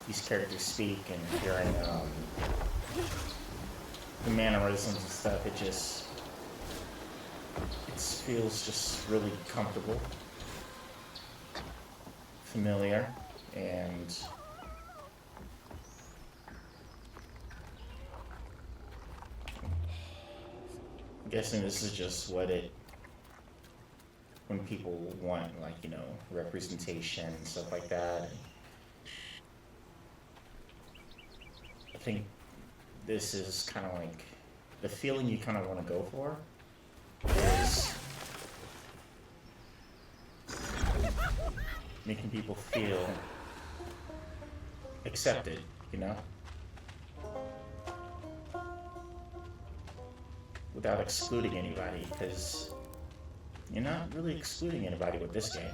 these characters speak and hearing the mannerisms and stuff, it feels just really comfortable, familiar, and I'm guessing this is just when people want, like, representation and stuff like that. And I think this is kind of like the feeling you kind of want to go for is making people feel accepted, without excluding anybody, because you're not really excluding anybody with this game.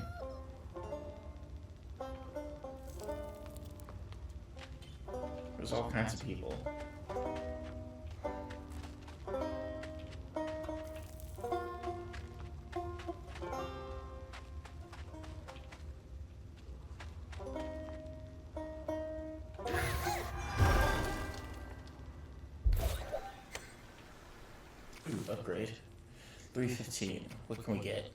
There's all kinds of people. Ooh, upgrade. 315. What can we get?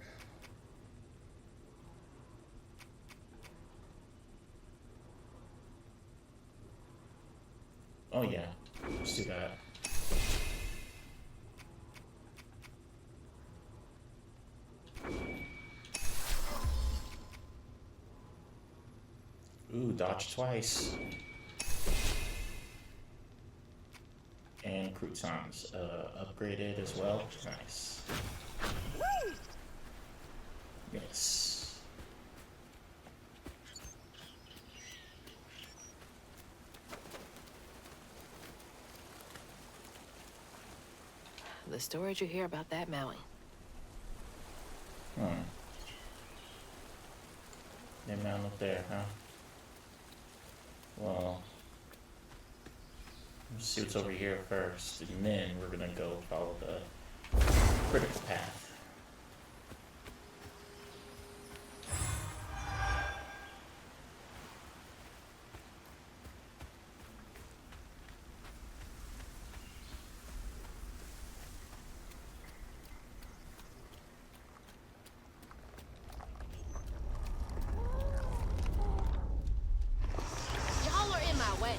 Oh yeah, let's do that. Ooh, dodge twice. And croutons upgraded as well. Nice. Yes. The stories you hear about that Maui. That mountain up there, huh? Well, let's see what's over here first, and then we're gonna go follow the critical path. Y'all are in my way.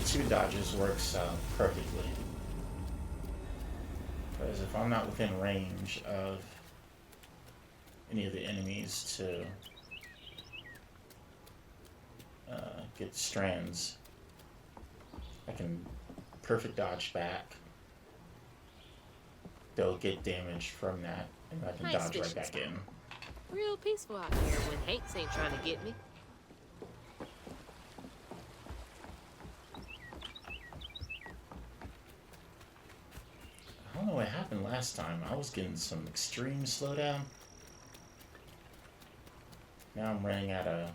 Two dodges works perfectly. Because if I'm not within range of any of the enemies to get strands, I can perfect dodge back. They'll get damage from that, and I can Nice dodge right fishing back spot. in. Real peaceful out here when Hanks ain't trying to get me. I don't know what happened last time. I was getting some extreme slowdown. Now I'm running at a.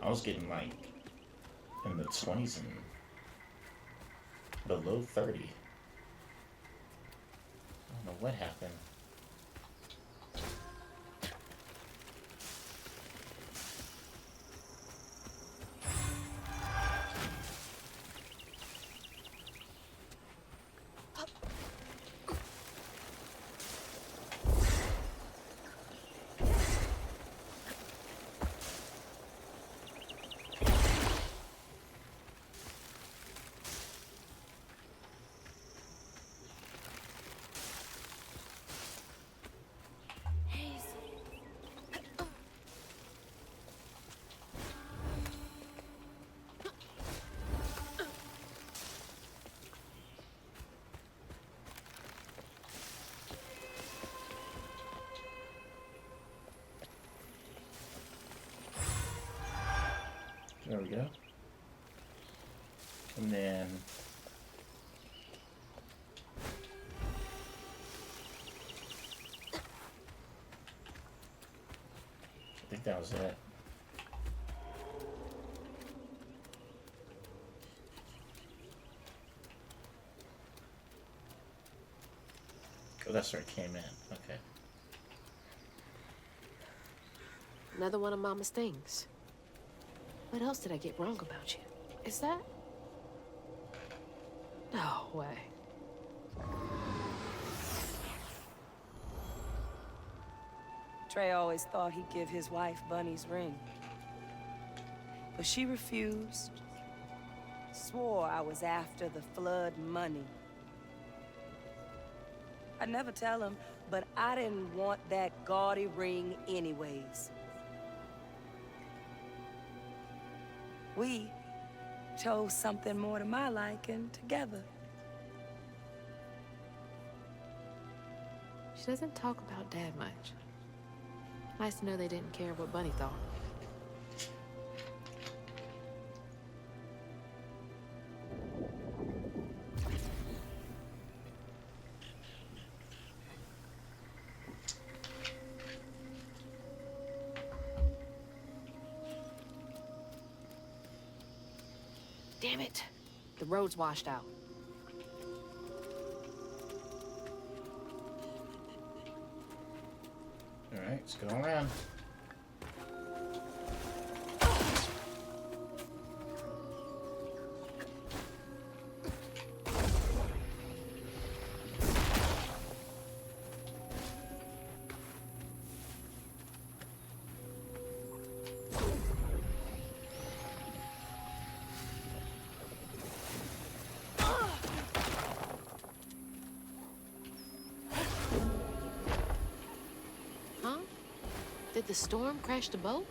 I was getting like in the 20s and below 30. I don't know what happened. There we go. And then I think that was it. Oh, that's where it came in. Okay. Another one of Mama's things. What else did I get wrong about you? Is that? No way. Trey always thought he'd give his wife Bunny's ring. But she refused. Swore I was after the flood money. I'd never tell him, but I didn't want that gaudy ring anyways. We chose something more to my liking together. She doesn't talk about Dad much. Nice to know they didn't care what Bunny thought. Damn it! The road's washed out. All right, let's go around. Huh? Did the storm crash the boat?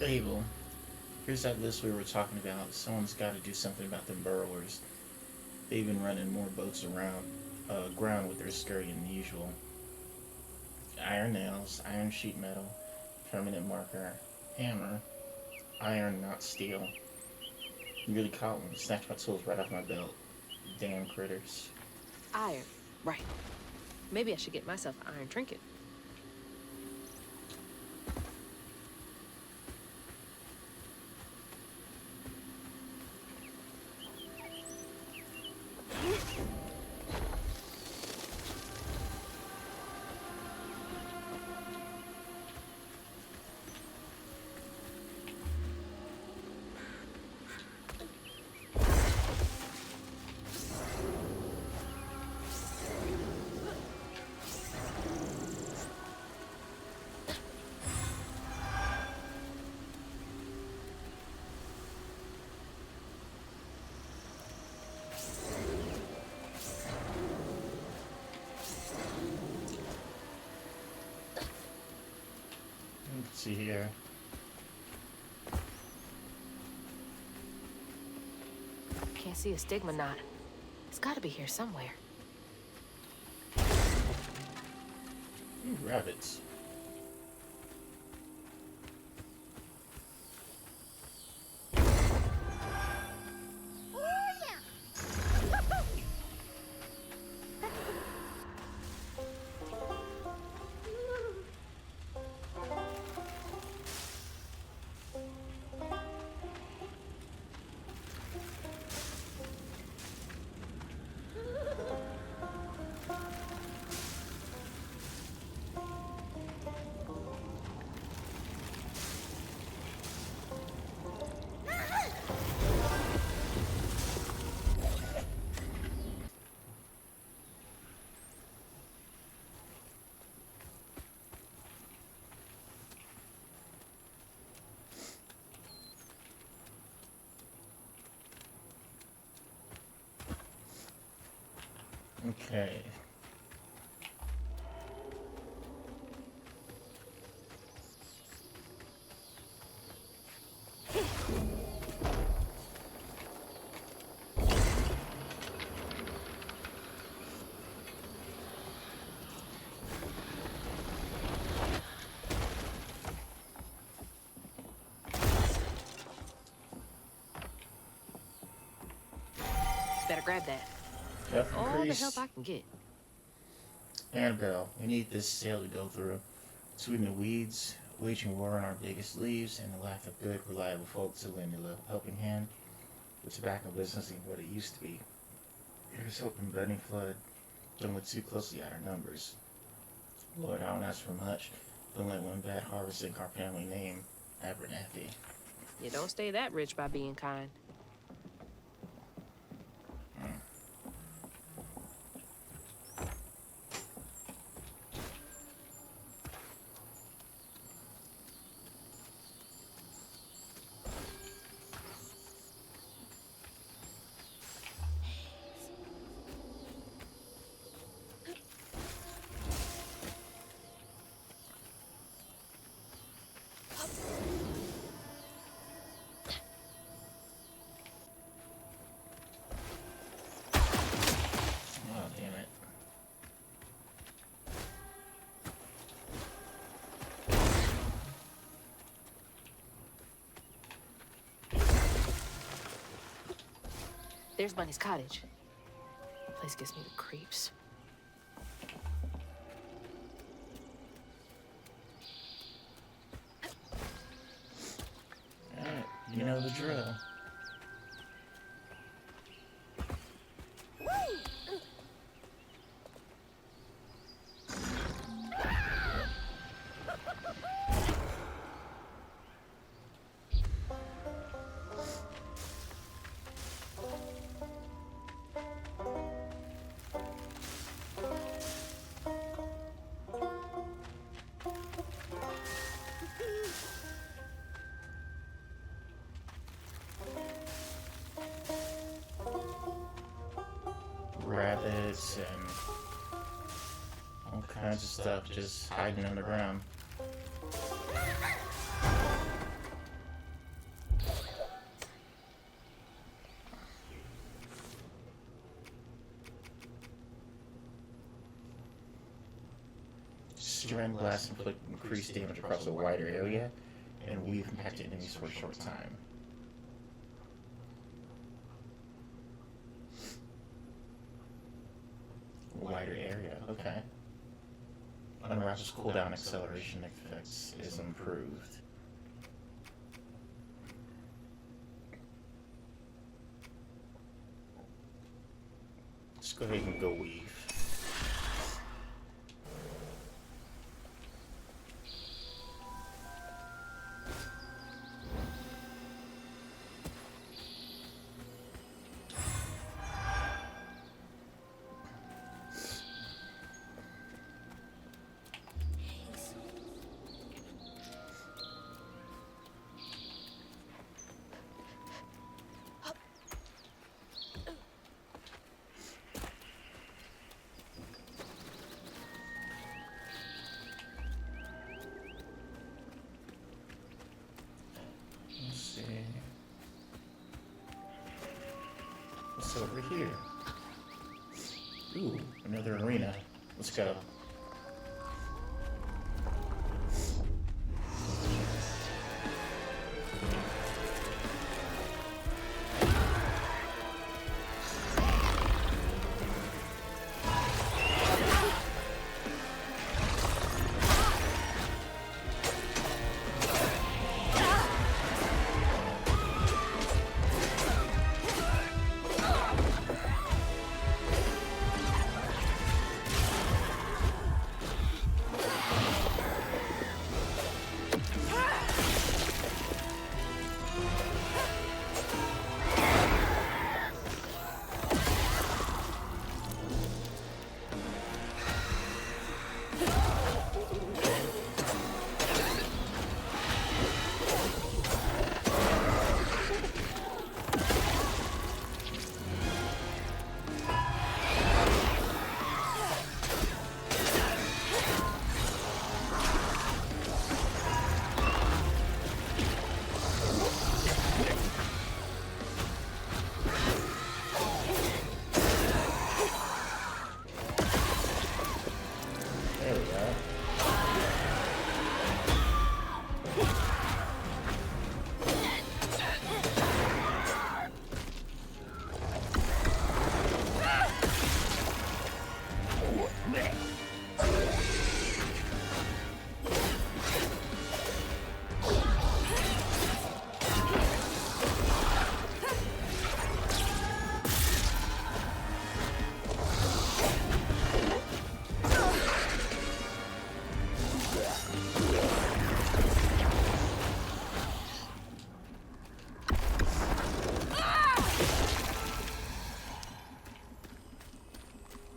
Abel, here's that list we were talking about. Someone's got to do something about them burrowers. They've been running more boats around ground with their scurrying than usual. Iron nails, iron sheet metal, permanent marker, hammer, iron not steel. You really caught one. Snatched my tools right off my belt. Damn critters. Iron. Right. Maybe I should get myself an iron trinket. Let's see here. Can't see a stigma knot. It's gotta be here somewhere. Ooh, rabbits. Okay. Better grab that. Health All the help increase. I can get. Annabelle, we need this sail to go through. Between the weeds, waging war on our biggest leaves, and the lack of good, reliable folks to lend a helping hand, the tobacco business ain't what it used to be. Here's hoping Bunny Flood don't look too closely at our numbers. Lord, I don't ask for much. Don't let one bad harvest sink our family name, Abernathy. You don't stay that rich by being kind. Oh, damn it. There's Bunny's cottage. Place gives me the creeps. Alright, you know the drill. Rabbits and all kinds of stuff just hiding underground. Strand blast inflict increased damage across a wider area, and we've impacted enemies for a short time. Wider area, okay. Unrighteous cooldown acceleration effects is improved. Let's go ahead and go weave. Let's see. What's over here? Ooh, another arena. Let's go.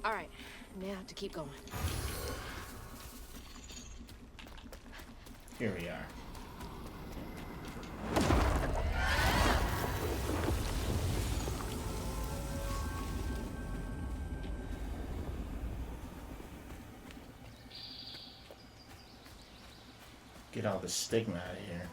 All right, now to keep going. Here we are. Get all the stigma out of here.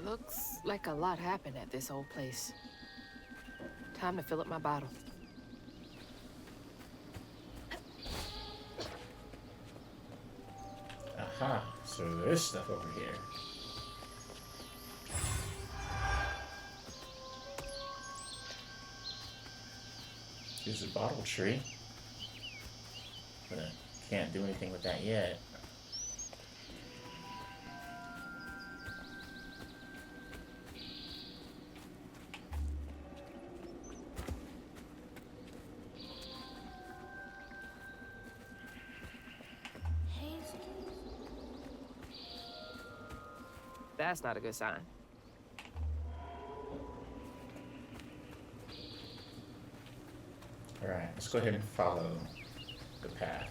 Looks like a lot happened at this old place. Time to fill up my bottle. Aha, so there's stuff over here. Here's a bottle tree. But I can't do anything with that yet. That's not a good sign. Alright, let's go ahead and follow the path.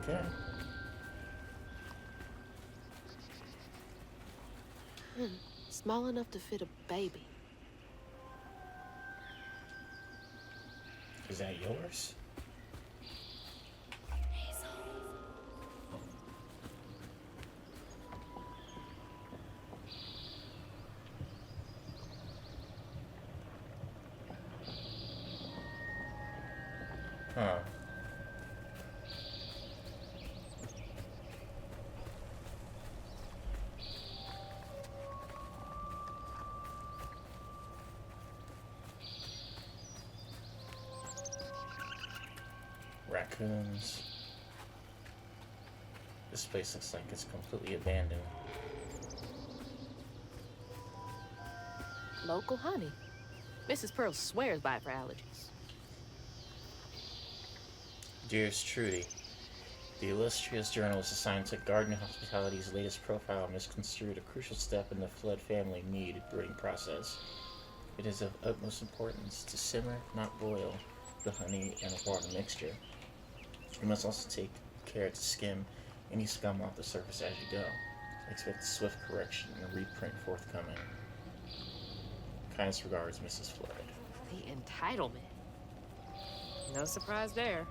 Okay. Small enough to fit a baby. Is that yours? Huh. Raccoons. This place looks like it's completely abandoned. Local honey. Mrs. Pearl swears by it for allergies. Dearest Trudy, the illustrious journalist assigned to Garden Hospitality's latest profile misconstrued a crucial step in the Flood family mead brewing process. It is of utmost importance to simmer, not boil, the honey and water mixture. You must also take care to skim any scum off the surface as you go. Expect swift correction and a reprint forthcoming. Kindest regards, Mrs. Flood. The entitlement. No surprise there.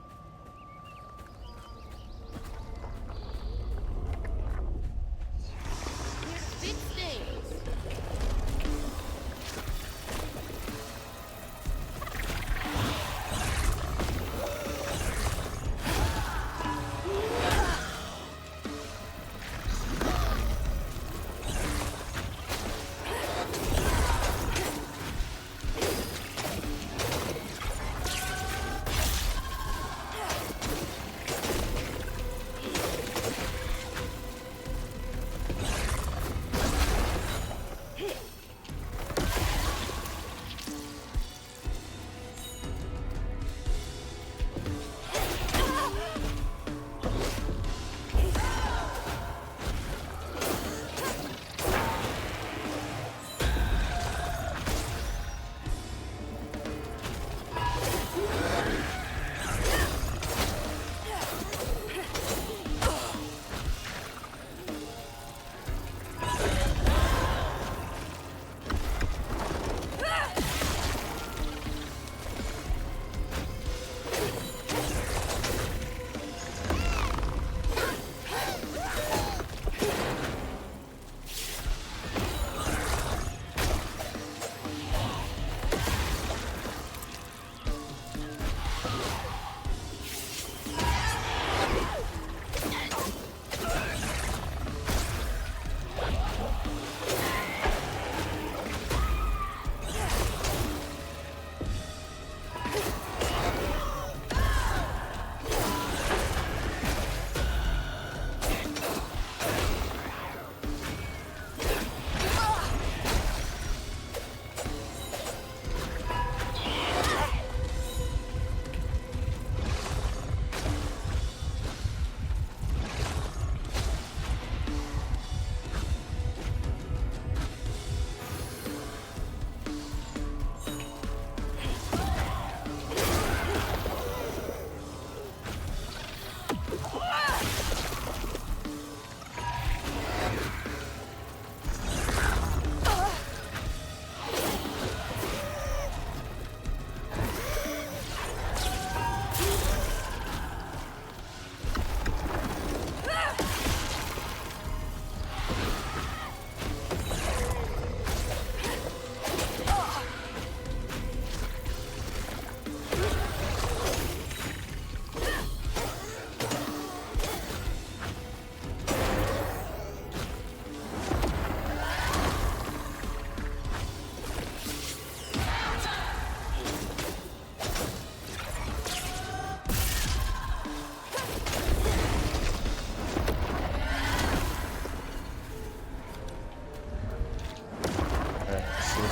Here's big things.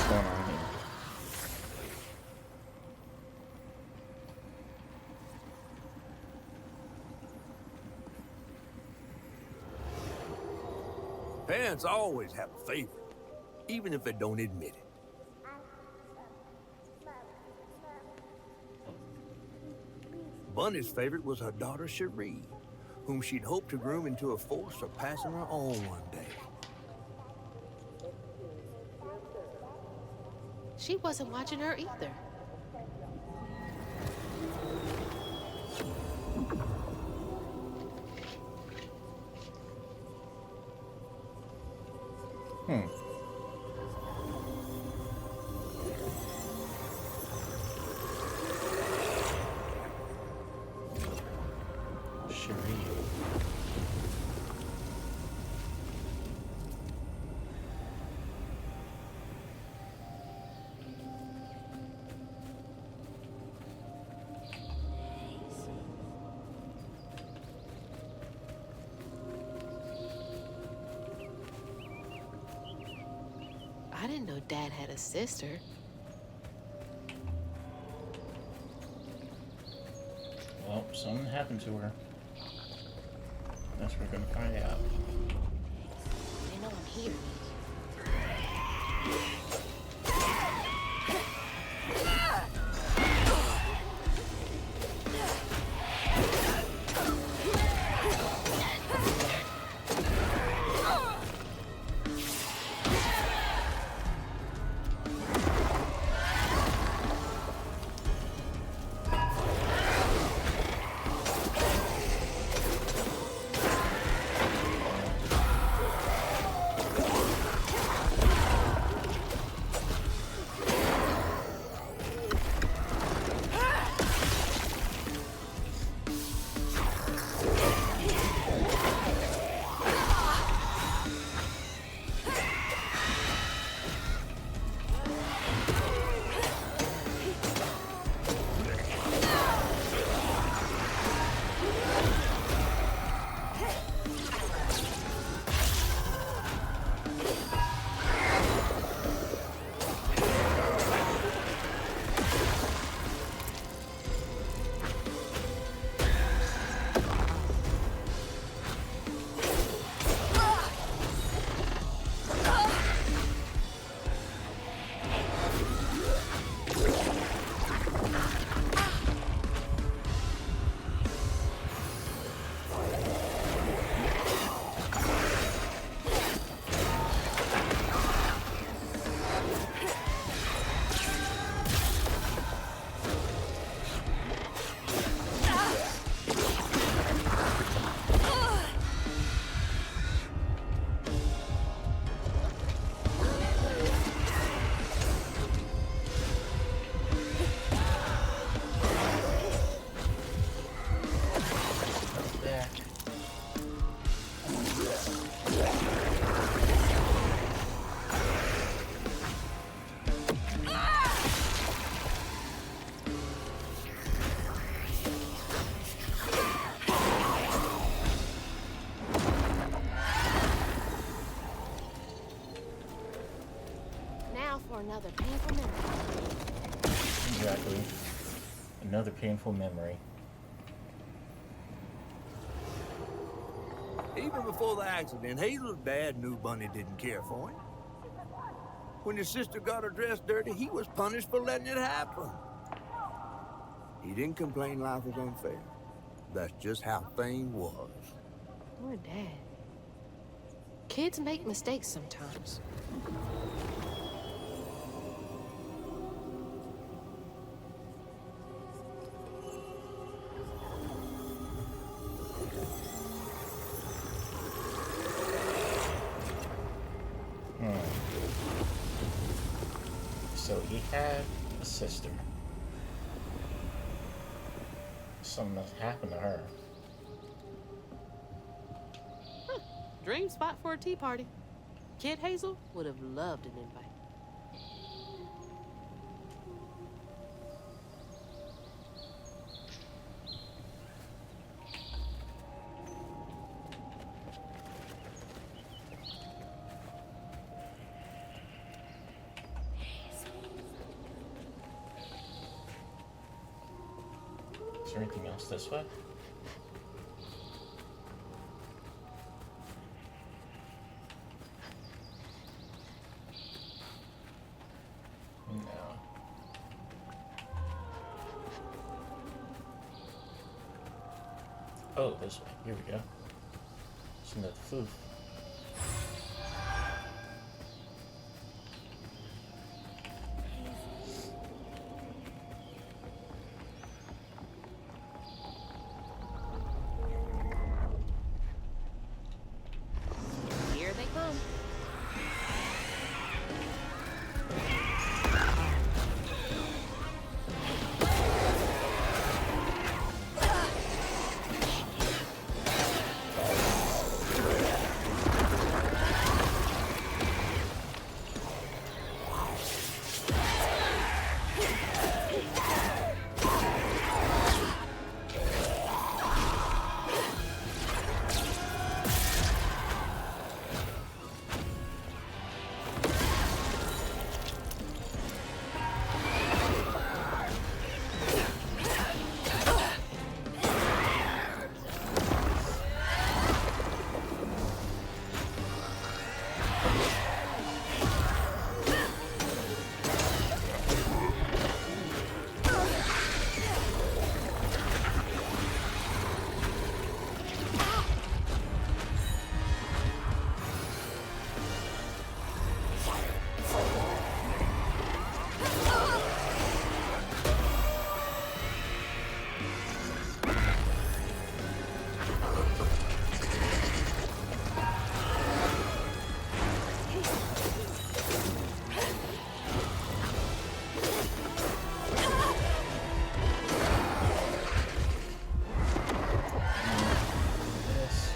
what's going on here. Parents always have a favorite, even if they don't admit it. Bunny's favorite was her daughter Cherie, whom she'd hoped to groom into a force surpassing her own one day. She wasn't watching her either. Hmm. Cherie. I didn't know Dad had a sister. Well, something happened to her. That's what we're gonna find out. They know I'm here. Another painful memory. Exactly. Another painful memory. Even before the accident, Hazel's dad knew Bunny didn't care for him. When his sister got her dress dirty, he was punished for letting it happen. He didn't complain life was unfair. That's just how things was. Poor Dad. Kids make mistakes sometimes. So he had a sister. Something must happen to her. Dream spot for a tea party. Kid Hazel would have loved an invite. Is there anything else this way? No. Oh, this way. Here we go. It's another food. Here they come. This.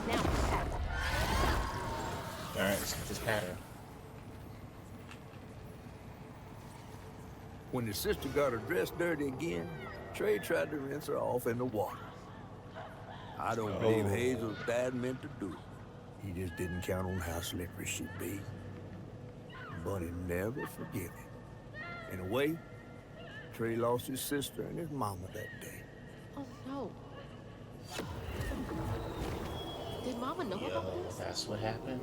Now, Pat. Alright, let's get this pattern. When his sister got her dress dirty again, Trey tried to rinse her off in the water. I don't believe Oh. Hazel's dad meant to do it. He just didn't count on how slippery she'd be. Bunny never forgive him. In a way, Trey lost his sister and his mama that day. Oh, no. Did Mama know about Yo, this? that's what happened.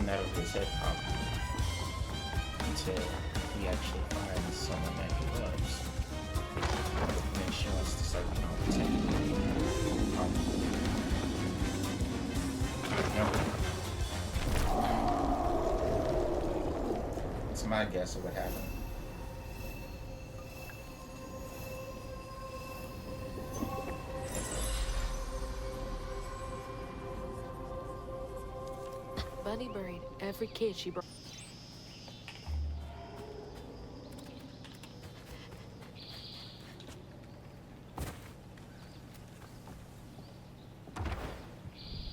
that over his head probably until he actually finds someone that he loves. And then she wants to start being all protective. It's my guess of what happened. Bunny buried every kid she brought.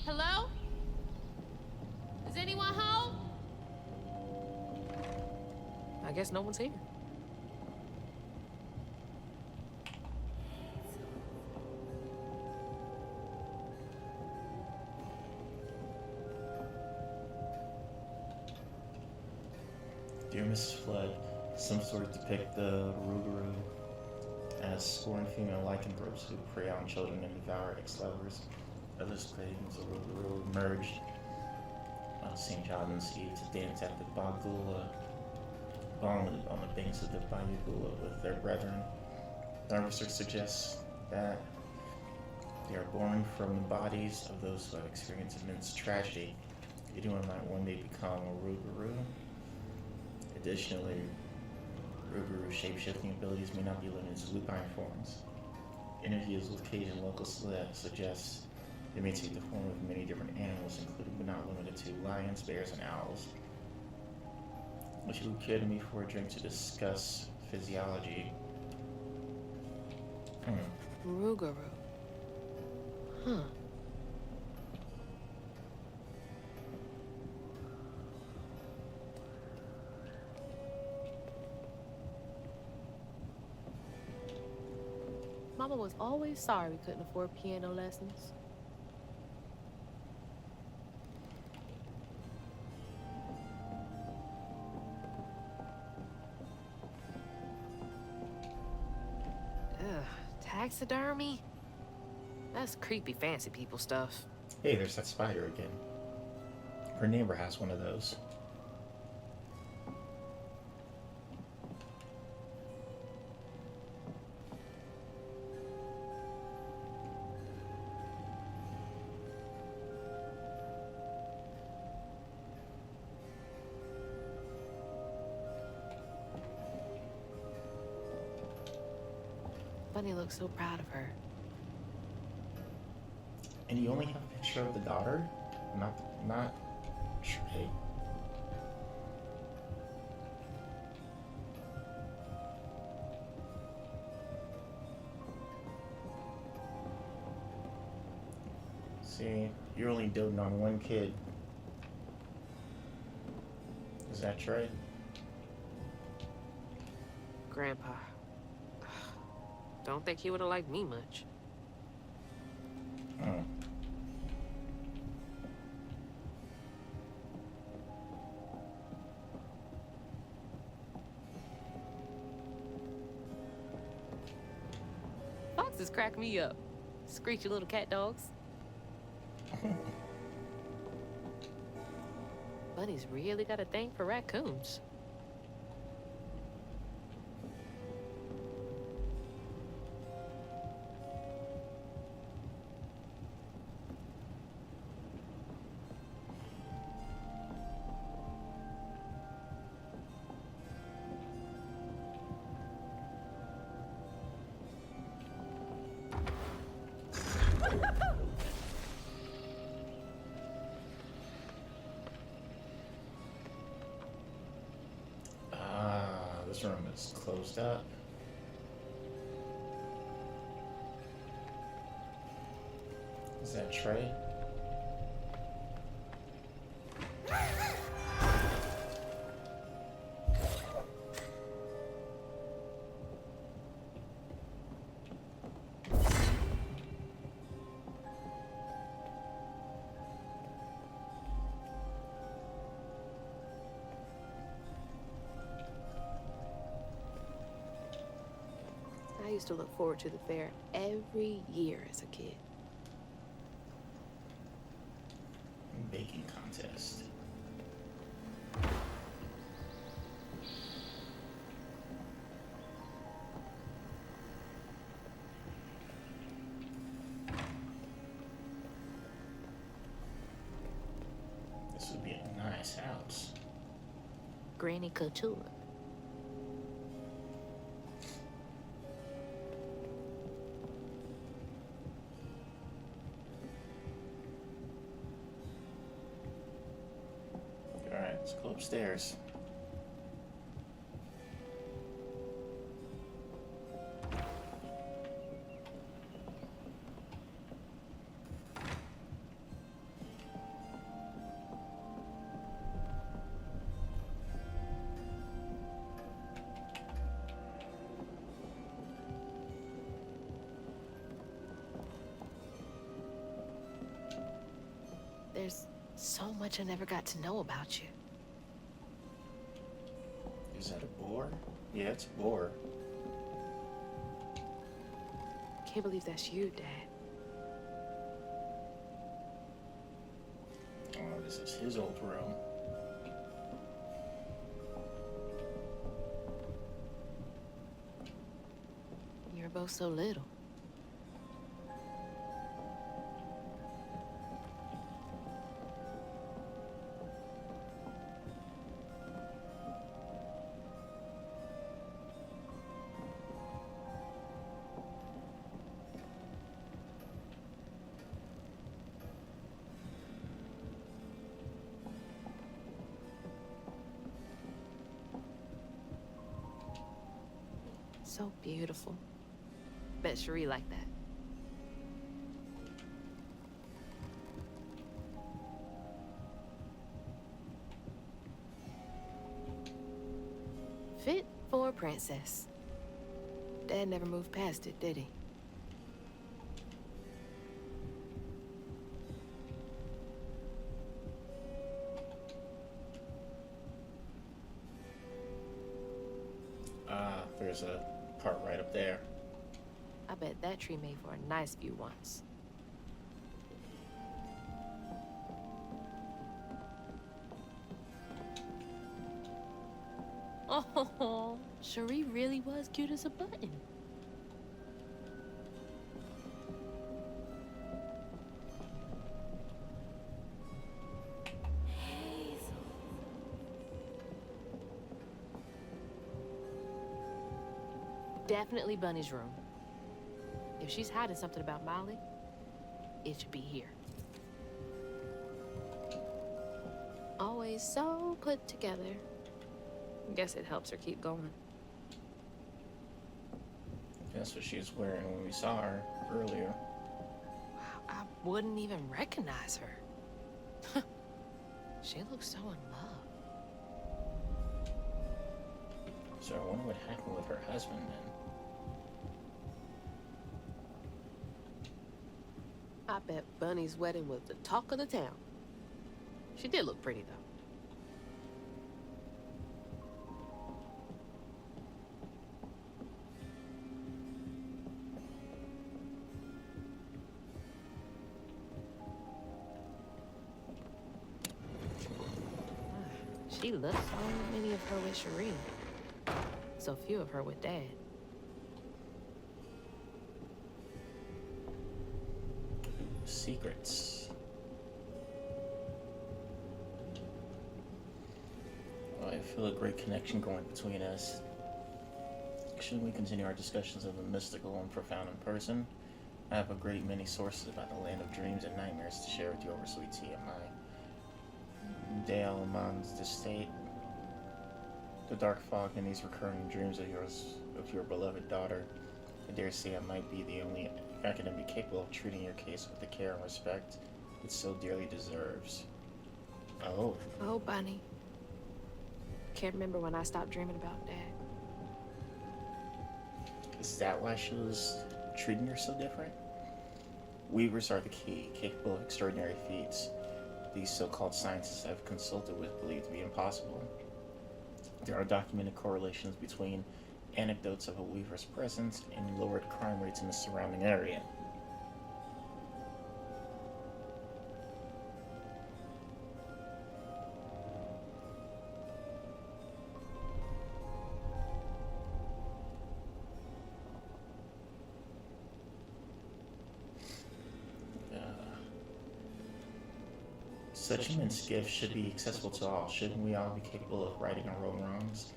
Hello? Is anyone home? I guess no one's here. Dear Mrs. Flood, some sort of depict the Rougarou as scorned female lycanthropes who prey on children and devour ex-lovers. Others claim the Rougarou emerged St. John's Eve to dance at the Bagula on the banks of the Bayou with their brethren. Our research suggests that they are born from the bodies of those who have experienced immense tragedy. Anyone might one day become a Rougarou. Additionally, Rougarou shape-shifting abilities may not be limited to lupine forms. Interviews with Cajun locals suggest they may take the form of many different animals, including but not limited to lions, bears, and owls. If you would care to me for a drink to discuss physiology. Rougarou. Huh. Mama was always sorry we couldn't afford piano lessons. Ugh, taxidermy? That's creepy fancy people stuff. Hey, there's that spider again. Her neighbor has one of those. Bunny looks so proud of her. And you only have a picture of the daughter? Not Trey. See, you're only doting on one kid. Is that Trey? Grandpa. Don't think he would have liked me much. Oh. Foxes crack me up. Screechy little cat dogs. Bunny's really got a thing for raccoons. This room is closed up. Is that Trey? I used to look forward to the fair every year as a kid. Baking contest. nice house. Granny Couture. Alright, let's go upstairs. There's so much I never got to know about you. Is that a boar? Yeah, it's a boar. Can't believe that's you, Dad. Oh, this is his old room. You were both so little. So beautiful. Bet Cherie liked that. Fit for a princess. Dad never moved past it, did he? Ah, there's a part right up there. I bet that tree made for a nice view once. Oh, Cherie really was cute as a button. Definitely Bunny's room. If she's hiding something about Molly, it should be here. Always so put together. Guess it helps her keep going. That's what she was wearing when we saw her earlier. I wouldn't even recognize her. She looks so in love. So I wonder what happened with her husband then. I bet Bunny's wedding was the talk of the town. She did look pretty, though. She looks so many of her with Cherie. So few of her with Dad. Secrets. Oh, I feel a great connection going between us. Should we continue our discussions of the mystical and profound in person? I have a great many sources about the land of dreams and nightmares to share with you over sweet tea at my Dale Mon's estate. The dark fog and these recurring dreams of yours, of your beloved daughter. I dare say I might be the only academic capable of treating your case with the care and respect it so dearly deserves. Oh. Oh, Bunny. Can't remember when I stopped dreaming about Dad. Is that why she was treating her so different? Weavers are the key, capable of extraordinary feats. These so-called scientists I've consulted with believe to be impossible. There are documented correlations between anecdotes of a weaver's presence and lowered crime rates in the surrounding area. Such immense gifts should be accessible to all. Shouldn't we all be capable of righting our own wrongs?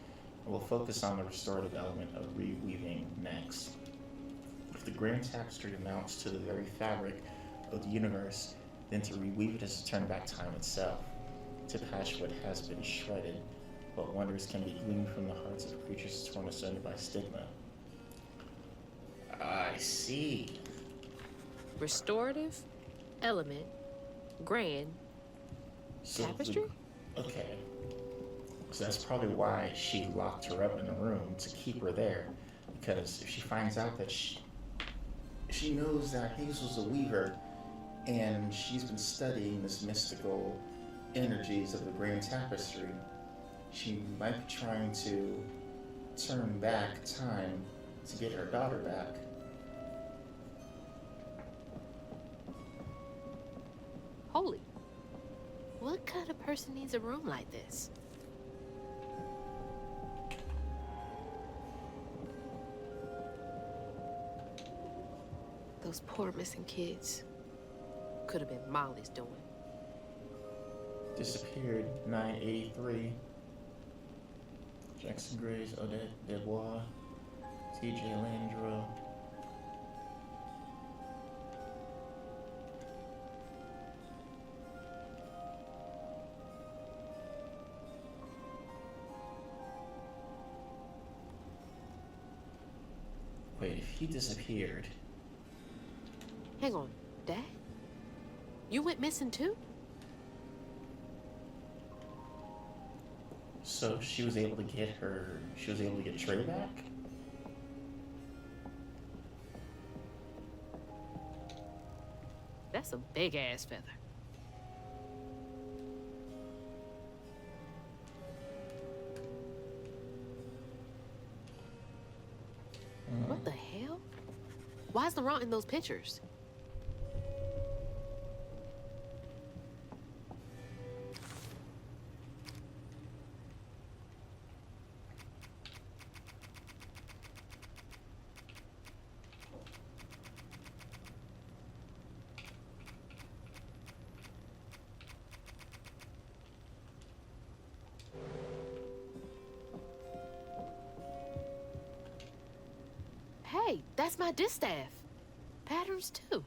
We'll focus on the restorative element of reweaving next. If the grand tapestry amounts to the very fabric of the universe, then to reweave it is to turn back time itself, to patch what has been shredded. What wonders can be gleaned from the hearts of creatures torn asunder by stigma? I see. Restorative, element, grand, So tapestry? okay. So that's probably why she locked her up in a room to keep her there. Because if she finds out that she knows that Hazel's a weaver and she's been studying this mystical energies of the grand tapestry, she might be trying to turn back time to get her daughter back. Holy. What kind of person needs a room like this? Those poor missing kids. Could have been Molly's doing. Disappeared 983. Jackson Grace, Odette Dubois, TJ Landro. Wait, if he disappeared. Hang on, Dad? You went missing too? So she was able to get Trey back? That's a big ass feather. What the hell? Why's Laurent in those pictures? Hey, that's my distaff. Patterns too.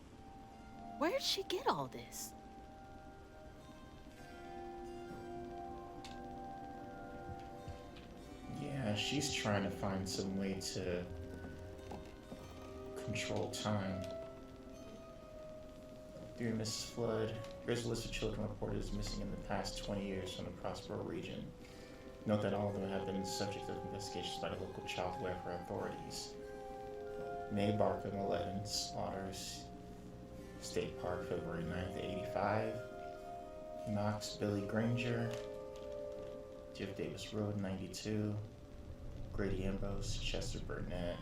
Where'd she get all this? Yeah, she's trying to find some way to control time. Dear Mrs. Flood, here's a list of children reported as missing in the past 20 years from the Prospero region. Note that all of them have been subject of investigations by the local child welfare authorities. May Barkham 11, Slaughters State Park, February 9th, 85. Knox Billy Granger, Jeff Davis Road, 92. Grady Ambrose, Chester Burnett,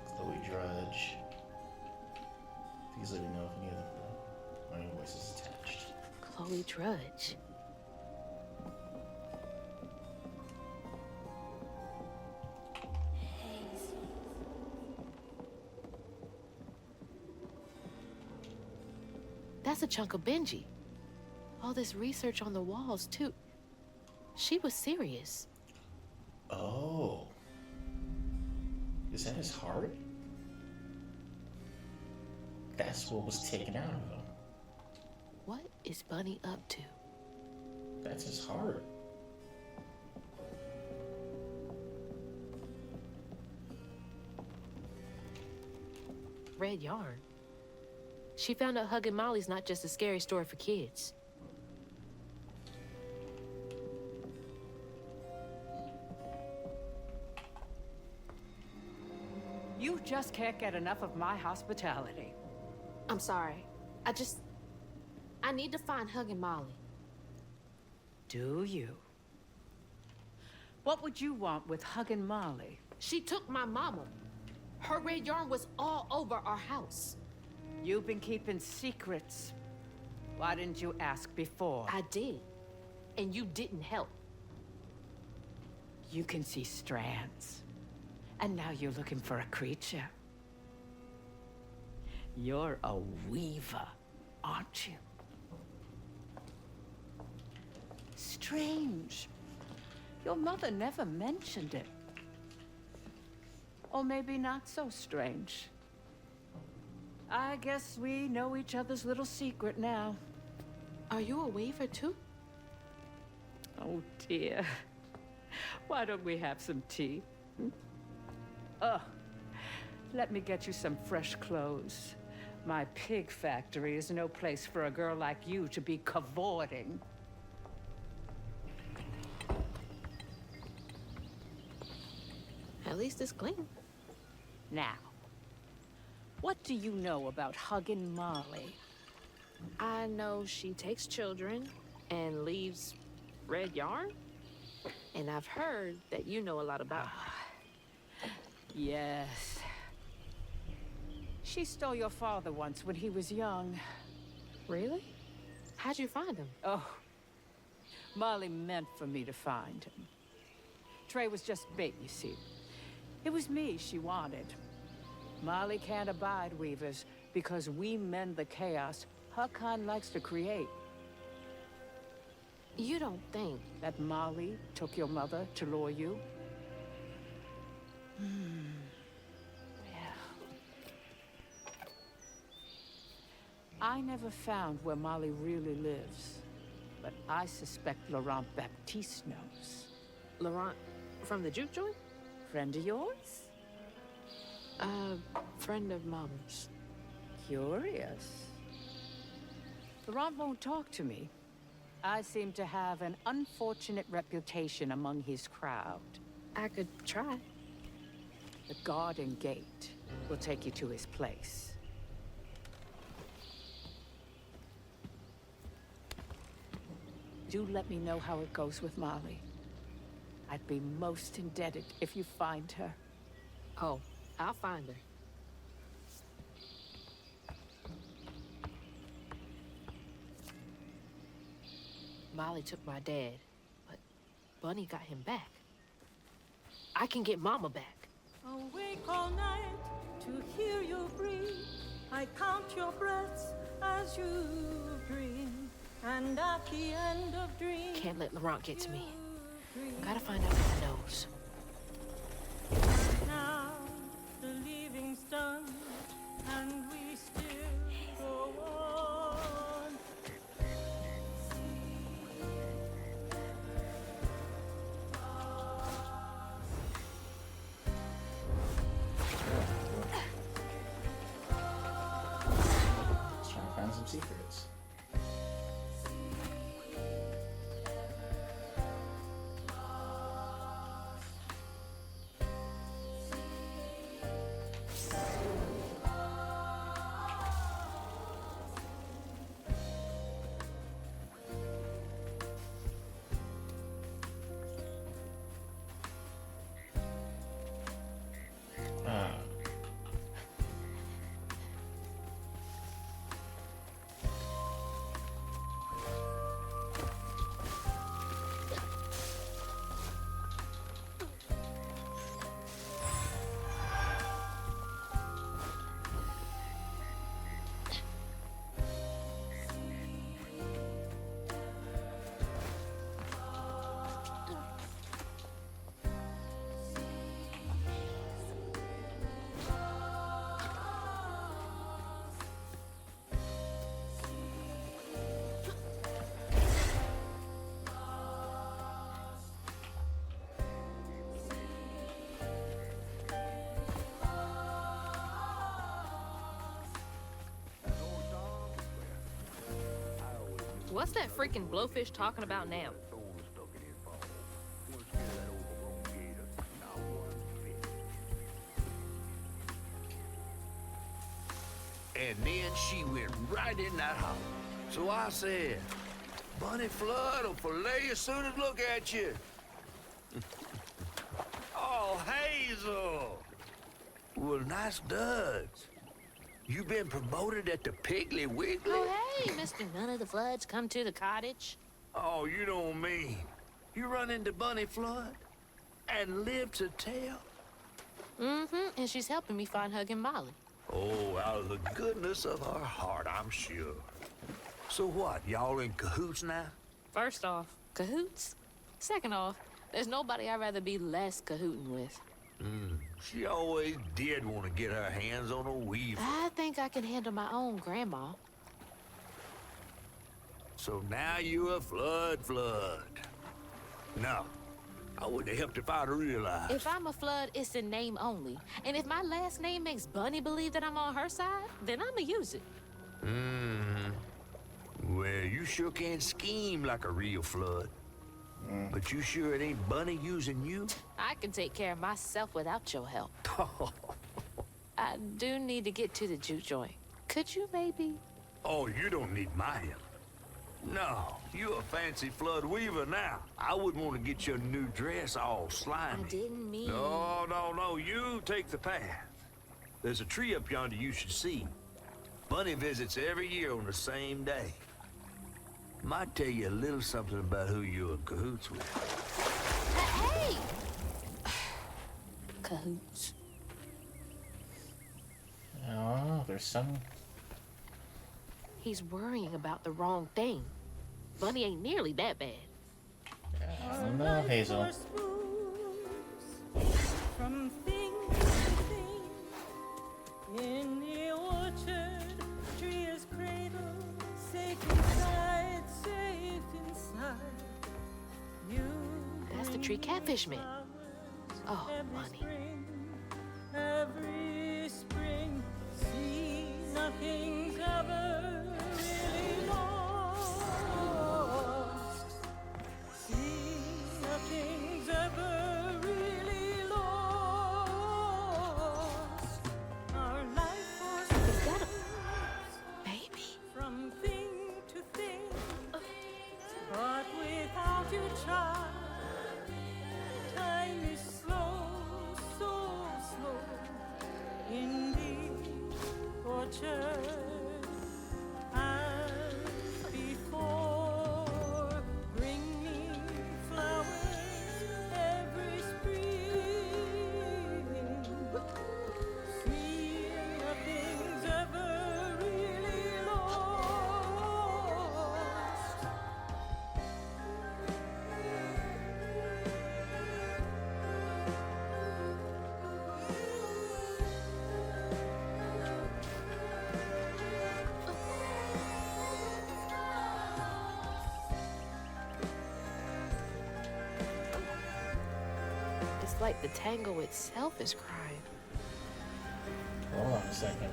Chloe Drudge. Please let me know if any of my invoice is attached. Chloe Drudge. That's a chunk of Benji. All this research on the walls, too. She was serious. Oh. Is that his heart? That's what was taken out of him. What is Bunny up to? That's his heart. Red yarn. She found out hugging Molly's not just a scary story for kids. You just can't get enough of my hospitality. I'm sorry. I need to find hugging Molly. Do you? What would you want with hugging Molly? She took my mama. Her red yarn was all over our house. You've been keeping secrets. Why didn't you ask before? I did. And you didn't help. You can see strands. And now you're looking for a creature. You're a weaver, aren't you? Strange. Your mother never mentioned it. Or maybe not so strange. I guess we know each other's little secret now. Are you a waver too? Oh, dear. Why don't we have some tea? Let me get you some fresh clothes. My pig factory is no place for a girl like you to be cavorting. At least it's clean. Now, what do you know about hugging Molly? I know she takes children and leaves red yarn. And I've heard that you know a lot about her. Yes. She stole your father once when he was young. Really? How'd you find him? Oh, Molly meant for me to find him. Trey was just bait, you see. It was me she wanted. Molly can't abide weavers because we mend the chaos her kind likes to create. You don't think That Molly took your mother to lure you? Yeah. I never found where Molly really lives, but I suspect Laurent Baptiste knows. Laurent from the juke joint? Friend of yours? Friend of Mom's. Curious. Laurent won't talk to me. I seem to have an unfortunate reputation among his crowd. I could try. The garden gate will take you to his place. Do let me know how it goes with Molly. I'd be most indebted if you find her. Oh, I'll find her. Molly took my dad, but Bunny got him back. I can get Mama back. Awake all night to hear you breathe. I count your breaths as you dream. And at the end of dreams, Can't let Laurent get to me. Gotta find out what he knows. now the leaving's done, and we still go on. Let's try and find some secrets. Ah. What's that freaking blowfish talking about now? And then she went right in that house. So I said, Bunny Flood will fillet you as soon as look at you. Oh, Hazel! Well, nice duds. You been promoted at the Piggly Wiggly? Oh, hey, Mr. None of the Floods, come to the cottage. Oh, you don't mean. You run into Bunny Flood and live to tell? Mm-hmm, and she's helping me find Huggin' Molly. Oh, out of the goodness of her heart, I'm sure. So what, y'all in cahoots now? First off, Cahoots? Second off, there's nobody I'd rather be less cahooting with. She always did want to get her hands on a weaver. I think I can handle my own grandma. So now you're a flood. No, I wouldn't have helped if I'd realized. If I'm a flood, it's in name only. And if my last name makes Bunny believe that I'm on her side, then I'ma use it. Well, you sure can scheme like a real flood. But you sure it ain't Bunny using you? I can take care of myself without your help. I do need to get to the juke joint. Could you maybe? Oh, you don't need my help. No, you a fancy flood weaver now. I wouldn't want to get your new dress all slimy. I didn't mean... No, you take the path. There's a tree up yonder you should see. Bunny visits every year on the same day. Might tell you a little something about who you're in cahoots with. Hey! Cahoots. Oh, there's some... He's worrying about the wrong thing. Bunny ain't nearly that bad. I don't know, Hazel. From thing to thing, in the orchard, tree is cradle, safe inside, you. That's the tree catfish man. Oh, Bunny. Every spring, see, nothing's ever really lost. See, nothing's ever really lost. Our life was Is that a baby? from thing to thing, but without you, child, time is slow, so slow. In the orchard, as before, bring me flowers every spring. See, nothing's ever really lost. It's like the tango itself is crying. Hold on a second.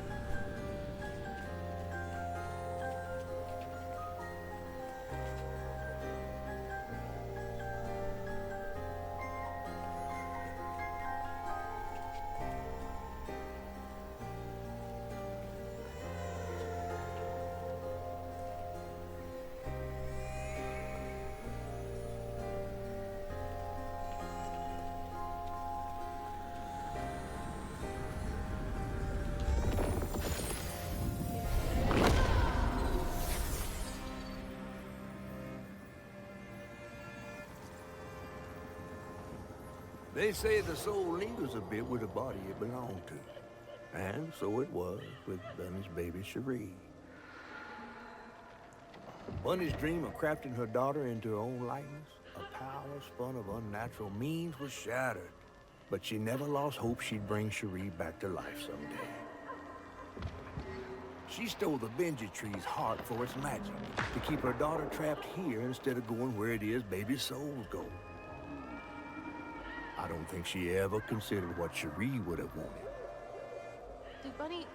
They say the soul lingers a bit with the body it belonged to. And so it was with Bunny's baby Cherie. Bunny's dream of crafting her daughter into her own likeness, a power spun of unnatural means, was shattered. But she never lost hope she'd bring Cherie back to life someday. She stole the Benji tree's heart for its magic, to keep her daughter trapped here instead of going where it is baby souls go. I don't think she ever considered what Cherie would have wanted. Did Bunny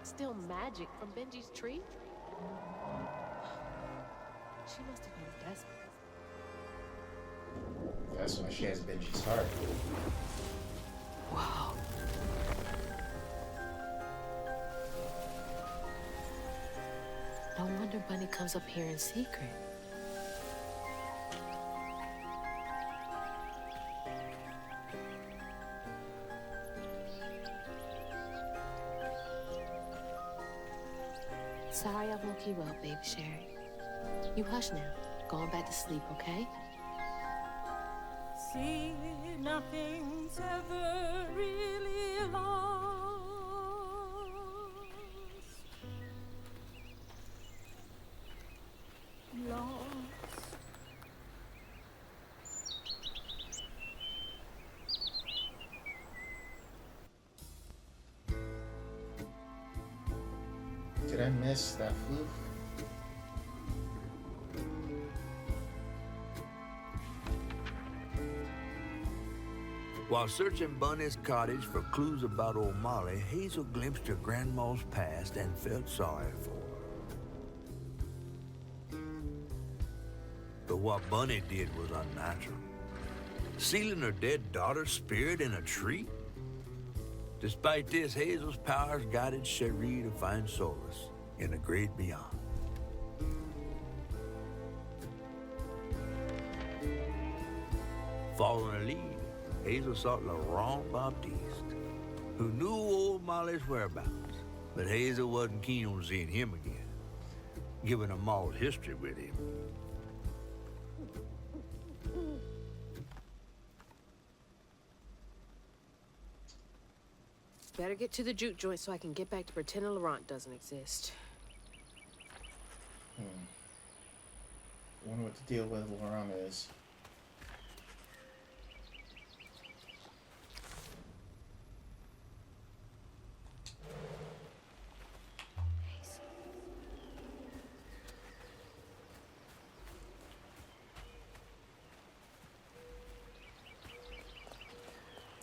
steal magic from Benji's tree? She must have been desperate. That's why she has Benji's heart. Wow. No wonder Bunny comes up here in secret. Sorry I woke you up, baby Sherry. You hush now. Going back to sleep, okay? See, nothing's ever really lost. Lost. Did I miss that flute? While searching Bunny's cottage for clues about old Molly, Hazel glimpsed her grandma's past and felt sorry for her. But what Bunny did was unnatural. Sealing her dead daughter's spirit in a tree? Despite this, Hazel's powers guided Cherie to find solace in the great beyond. Following her lead, Hazel sought Laurent Baptiste, who knew old Molly's whereabouts, but Hazel wasn't keen on seeing him again, given her Maul's history with him. Better get to the juke joint so I can get back to pretending Laurent doesn't exist. I wonder what the deal with Laurent is.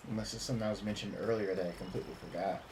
Unless it's something that was mentioned earlier that I completely forgot.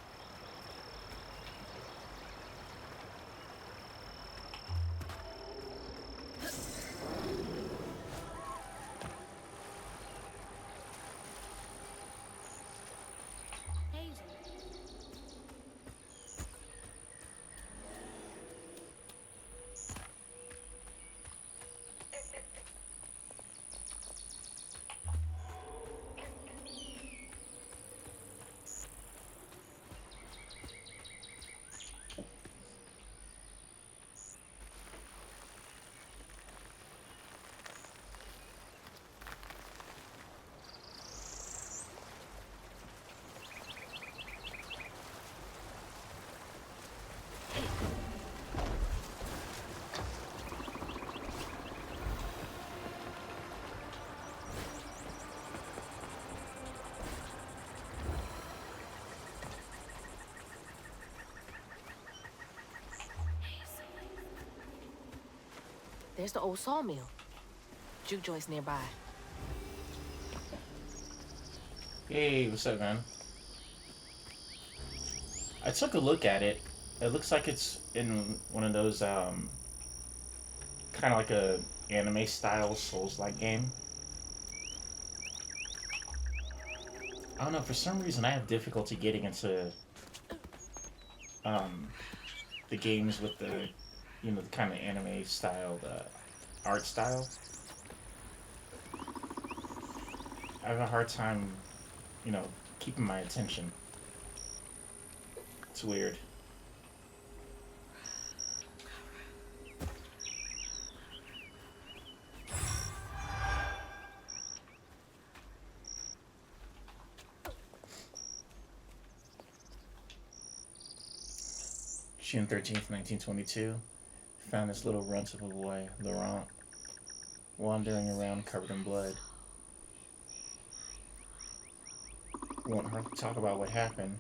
There's the old sawmill. Juke joint's nearby. Hey, what's up, man? I took a look at it. It looks like it's in one of those, kind of like a anime-style Souls-like game. I don't know, for some reason I have difficulty getting into, the games with the, you know, the kind of anime-style, art style. I have a hard time, you know, keeping my attention. It's weird. June 13th, 1922. Found this little runt of a boy, Laurent, wandering around covered in blood. Won't hardly talk about what happened,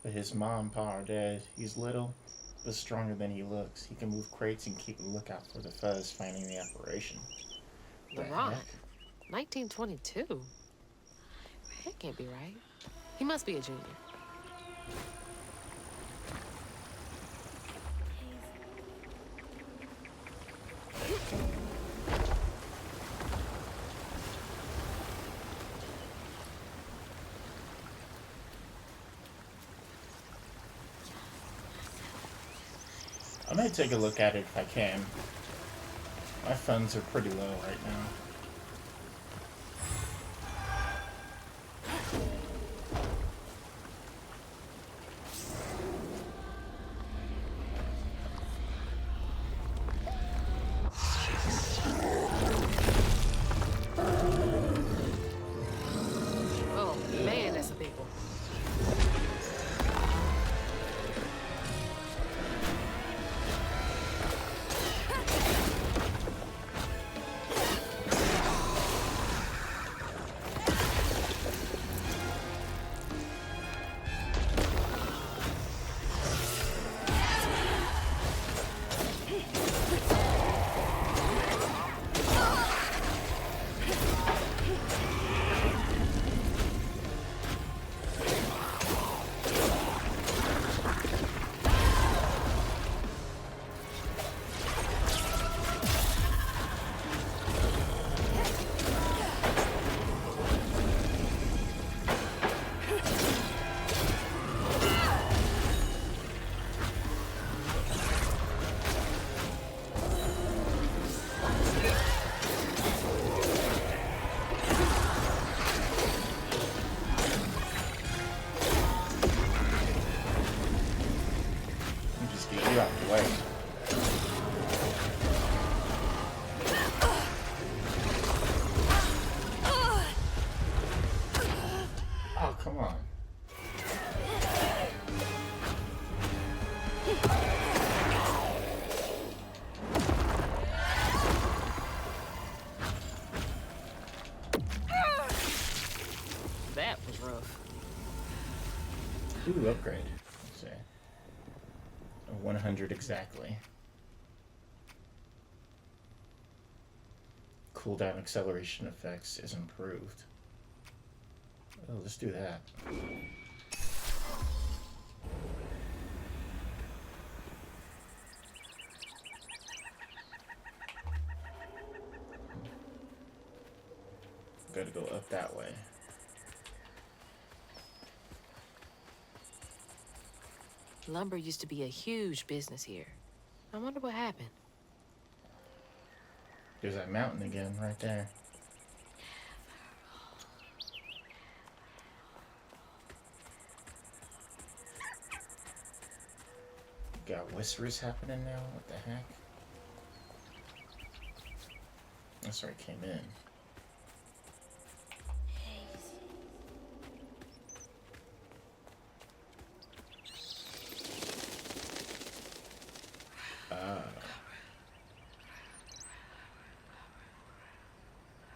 but his mom and pa are dead. He's little, but stronger than he looks. He can move crates and keep a lookout for the fuzz finding the operation. Laurent? 1922? That can't be right. He must be a junior. I may take a look at it if I can. My funds are pretty low right now. Oh, man, that's a big one. Come on. That was rough. Ooh, upgrade. Let's see. A 100 exactly. Cooldown acceleration effects is improved. Oh, let's do that. Gotta go up that way. Lumber used to be a huge business here. I wonder what happened. There's that mountain again, right there. Got whispers happening now? What the heck? That's where I came in.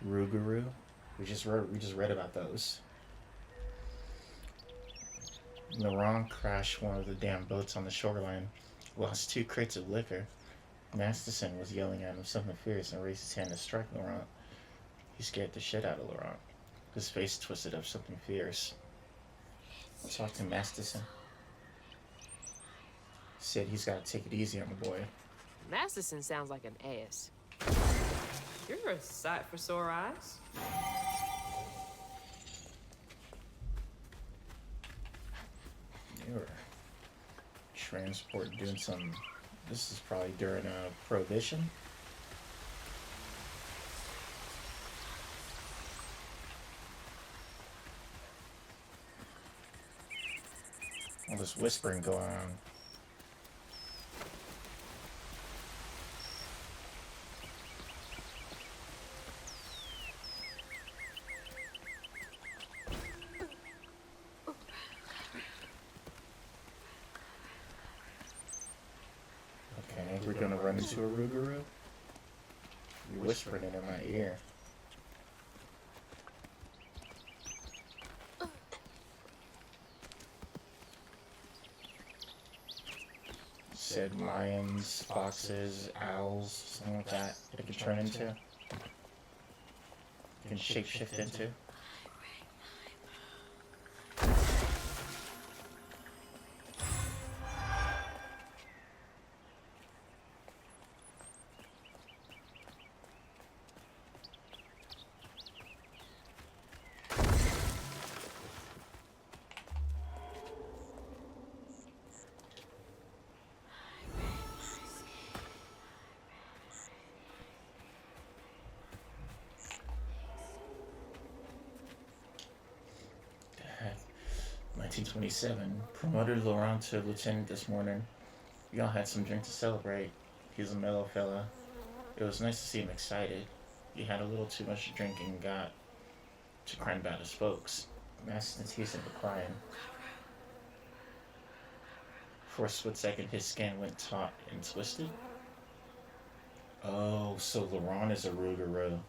Rougarou. We just read about those. Laurent crashed one of the damn boats on the shoreline, lost 2 crates of liquor. Masterson was yelling at him something fierce and raised his hand to strike Laurent. He scared the shit out of Laurent. His face twisted up something fierce. Talked to Masterson. Said he's gotta take it easy on the boy. Masterson sounds like an ass. You're a sight for sore eyes. They were transport doing some. This is probably during Prohibition. All this whispering going on. Okay, we're gonna run into a Rougarou. You're whispering it in my ear. Said lions, foxes, owls, something like that. It can turn into. It can shapeshift into. Heck. 1927. Promoted Laurent to lieutenant this morning. We all had some drink to celebrate. He's a mellow fella. It was nice to see him excited. He had a little too much to drink and got to crying about his folks. Master teased him to crying. For a split second, his skin went taut and twisted. Oh, so Laurent is a Rougarou.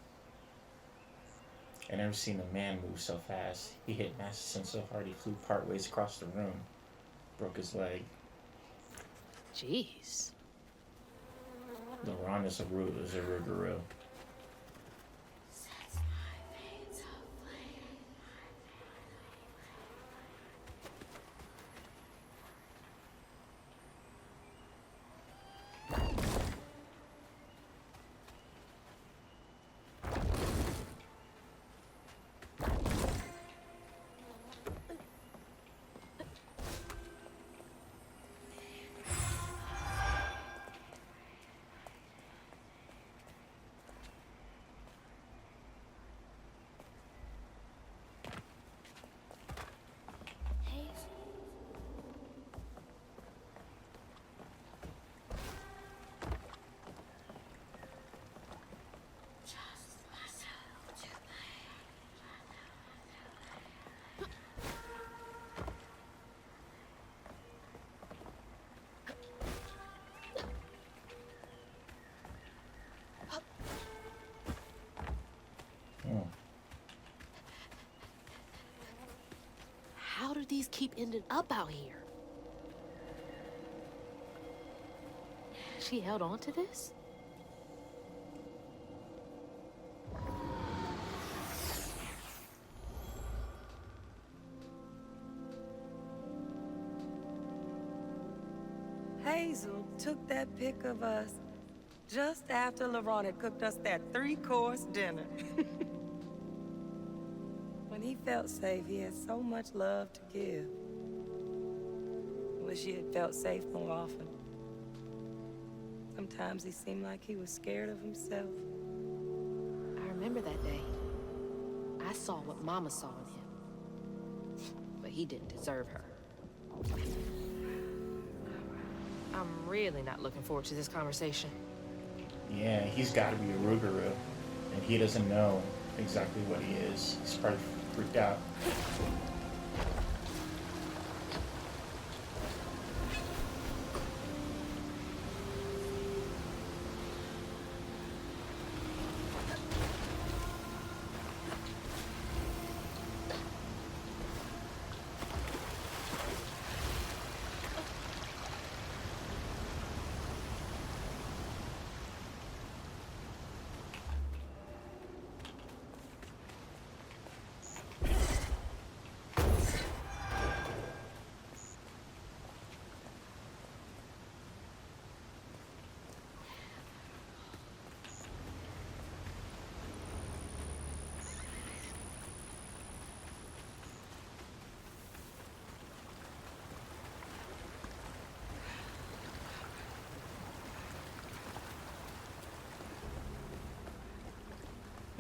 I never seen a man move so fast. He hit Masterson so hard he flew part ways across the room. Broke his leg. Jeez. Laurent is a Rougarou. these keep ending up out here? She held on to this? Hazel took that pic of us just after LaRon had cooked us that 3-course dinner. When he felt safe, he had so much love to give. Wish he had felt safe more often. Sometimes he seemed like he was scared of himself. I remember that day. I saw what Mama saw in him. But he didn't deserve her. I'm really not looking forward to this conversation. Yeah, he's got to be a Rougarou, and he doesn't know exactly what he is. He's probably freaked out.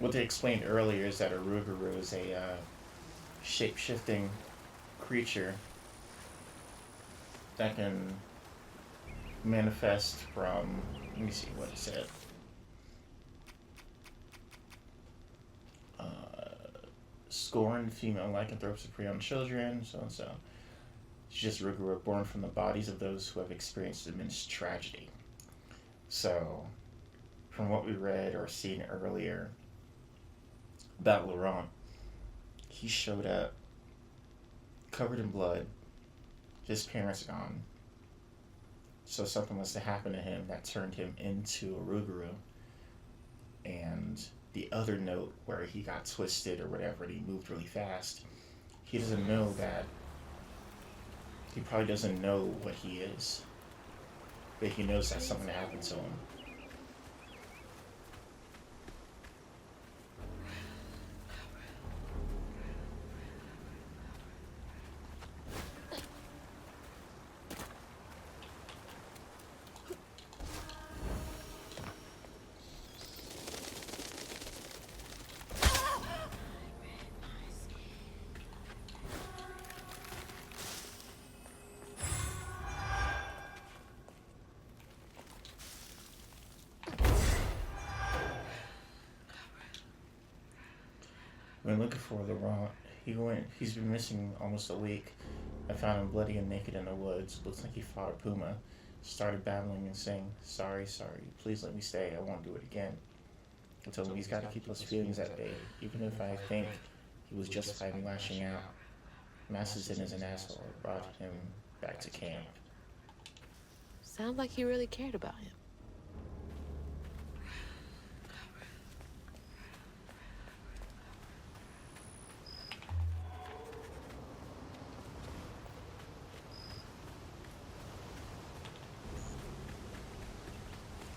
What they explained earlier is that a Rougarou is a shape-shifting creature that can manifest from, let me see what it said. Scorned female lycanthropes to prey on children, so and so. She's just a Rougarou born from the bodies of those who have experienced immense tragedy. So, from what we read or seen earlier about Laurent, he showed up covered in blood, his parents gone. So something must have happened to him that turned him into a Rougarou. And the other note where he got twisted or whatever and he moved really fast, he doesn't know that, he probably doesn't know what he is, but he knows that something happened to him. When looking for Laurent, he's been missing almost a week. I found him bloody and naked in the woods. Looks like he fought a puma. Started babbling and saying, sorry, please let me stay, I won't do it again. I told him he's got to keep those feelings at bay, even if I think he was justified in lashing out. Masses in as an asshole brought him back to camp. Sounds like he really cared about him.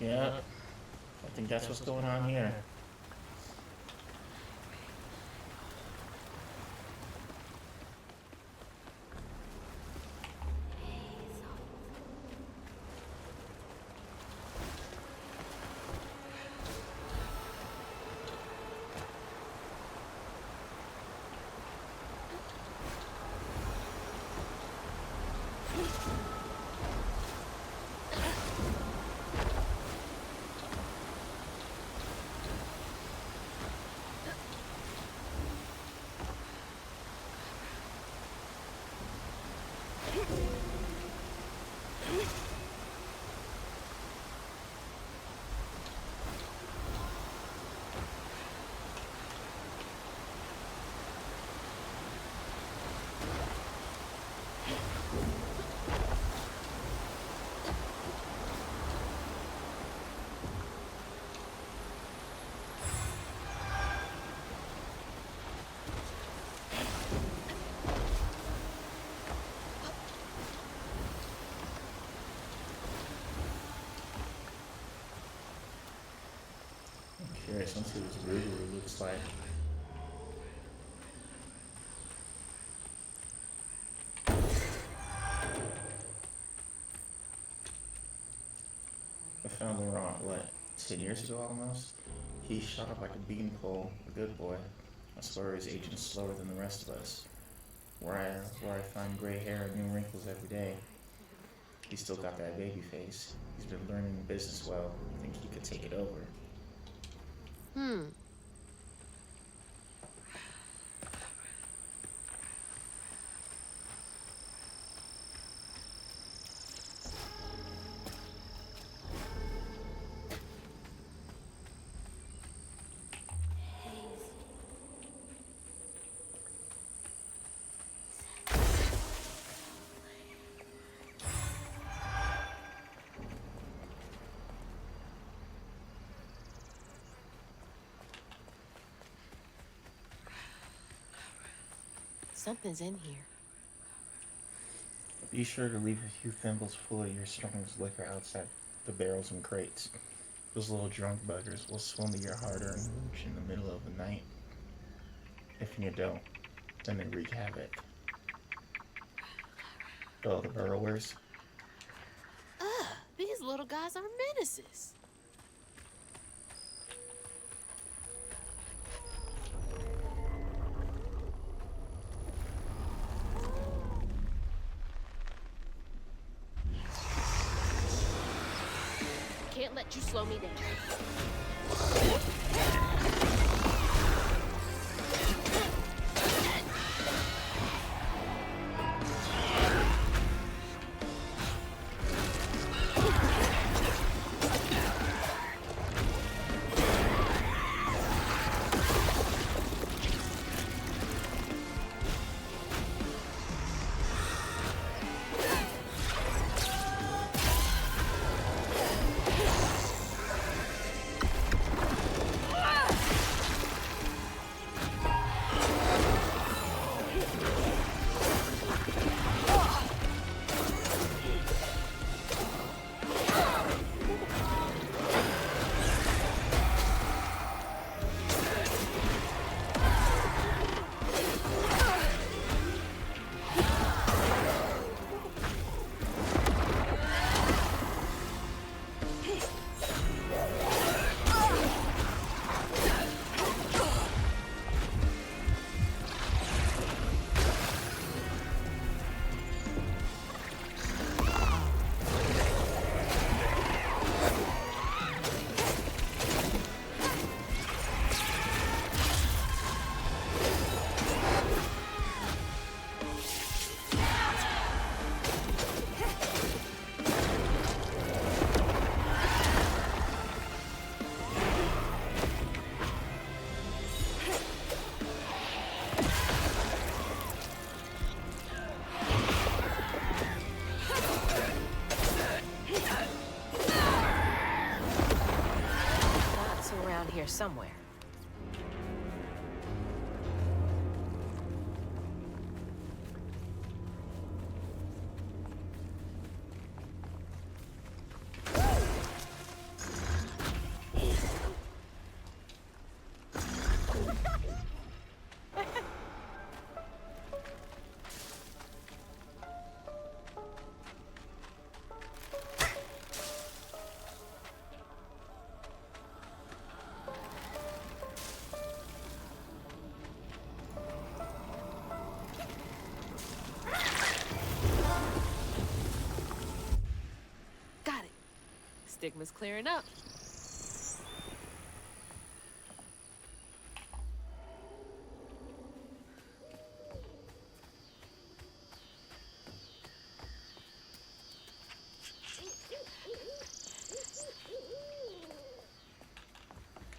Yeah, I think that's what's going on here. curious. Let's see what Rougarou looks like. I found Laurent, what, 10 years ago almost? He shot up like a beanpole, a good boy. I swear he's aging slower than the rest of us. Where I find gray hair and new wrinkles every day. He's still got that baby face. He's been learning the business well. I think he could take it over. Something's in here. Be sure to leave a few thimbles full of your strongest liquor outside the barrels and crates. Those little drunk buggers will swim to your hard-earned mooch in the middle of the night. If you don't, then they wreak havoc. Oh, the burrowers. These little guys are menaces. Can't let you slow me down. Here somewhere. Stigma's clearing up.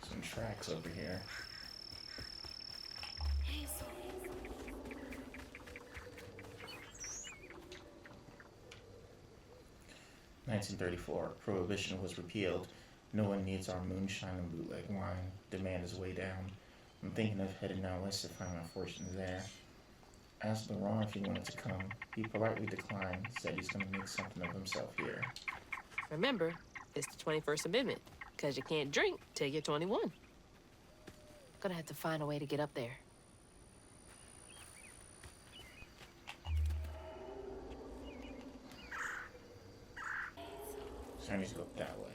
Some tracks over here. 1934, Prohibition was repealed. No one needs our moonshine and bootleg wine. Demand is way down. I'm thinking of heading out west to find my fortune there. Asked Laurent if he wanted to come. He politely declined, said he's going to make something of himself here. Remember, it's the 21st Amendment, because you can't drink till you're 21. Gonna have to find a way to get up there. So I need to go that way.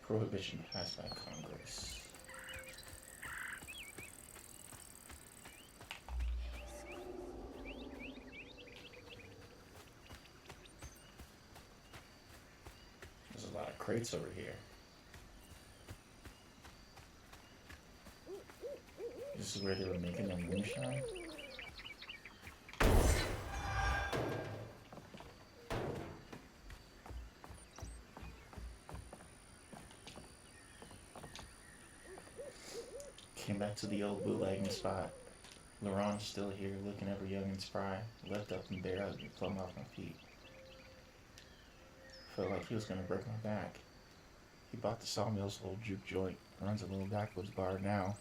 Prohibition passed by Congress. There's a lot of crates over here. This is where they were making the moonshine. Came back to the old bootlegging spot. Laurent's still here, looking ever young and spry, left up and bare, and plumb off my feet. Felt like he was gonna break my back. He bought the sawmill's old juke joint, runs a little backwoods bar now.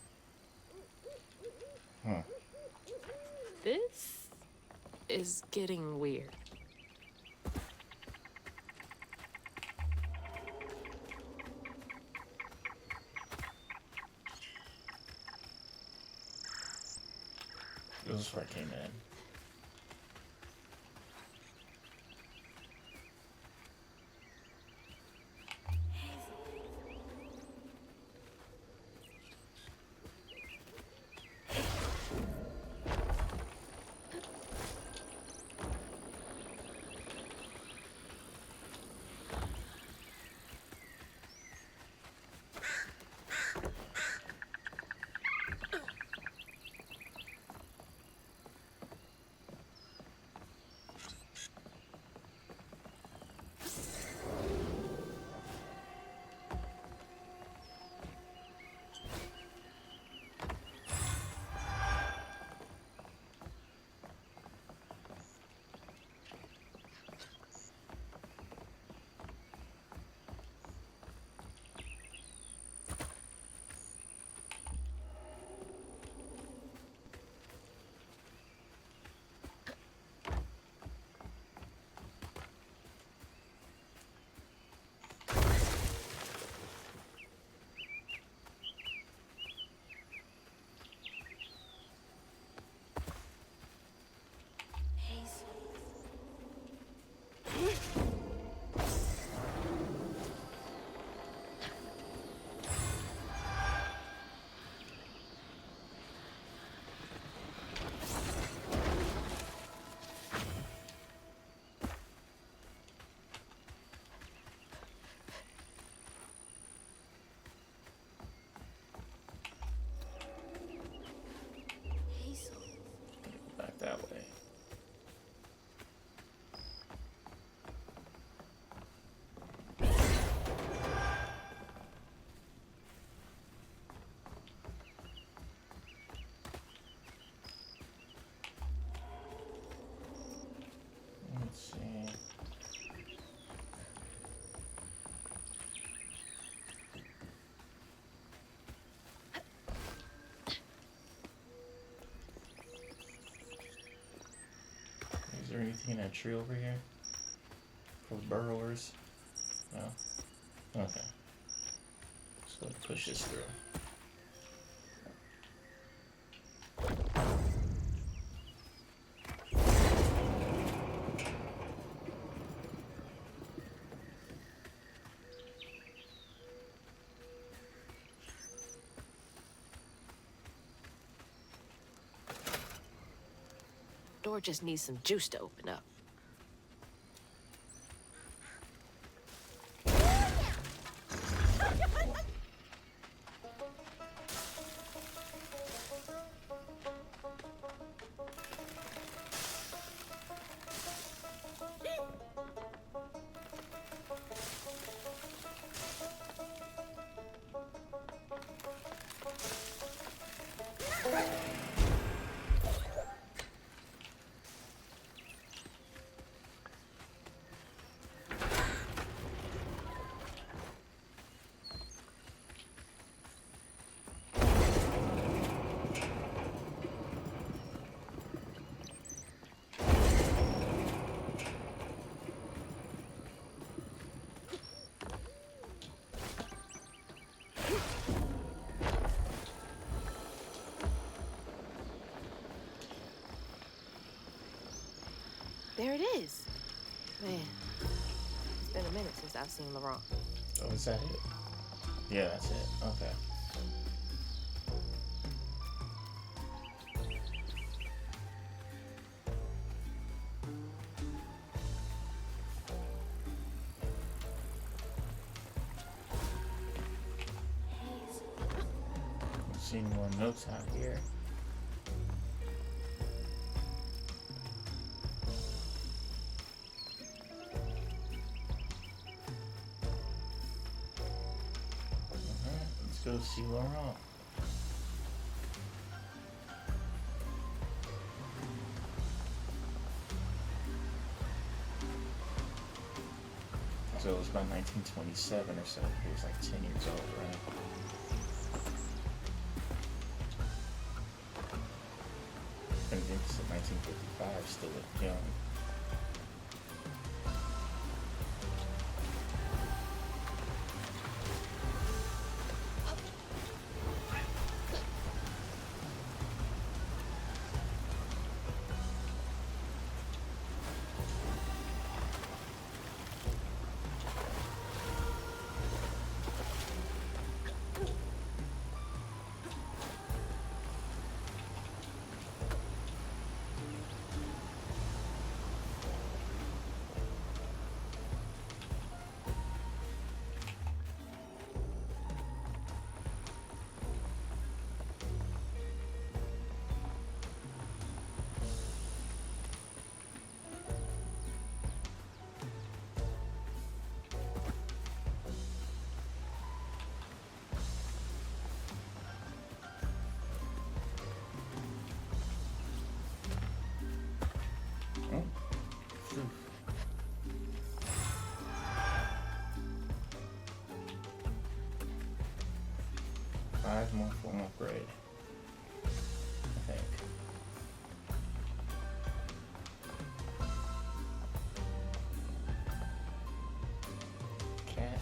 Huh. This is getting weird. This is where I came in. Back that way. Let's see. Is there anything in that tree over here? For burrowers? No? Okay. Let's go push this through. Door just needs some juice to open up. There it is. Man, it's been a minute since I've seen Laurent. Oh, is that it? Yeah, that's it. Okay. See any more notes out here? Let's go see Laurent. So it was about 1927 or so. He was like 10 years old, right? And Vince in 1955 still looked young. Five more for an upgrade, I think. Cat.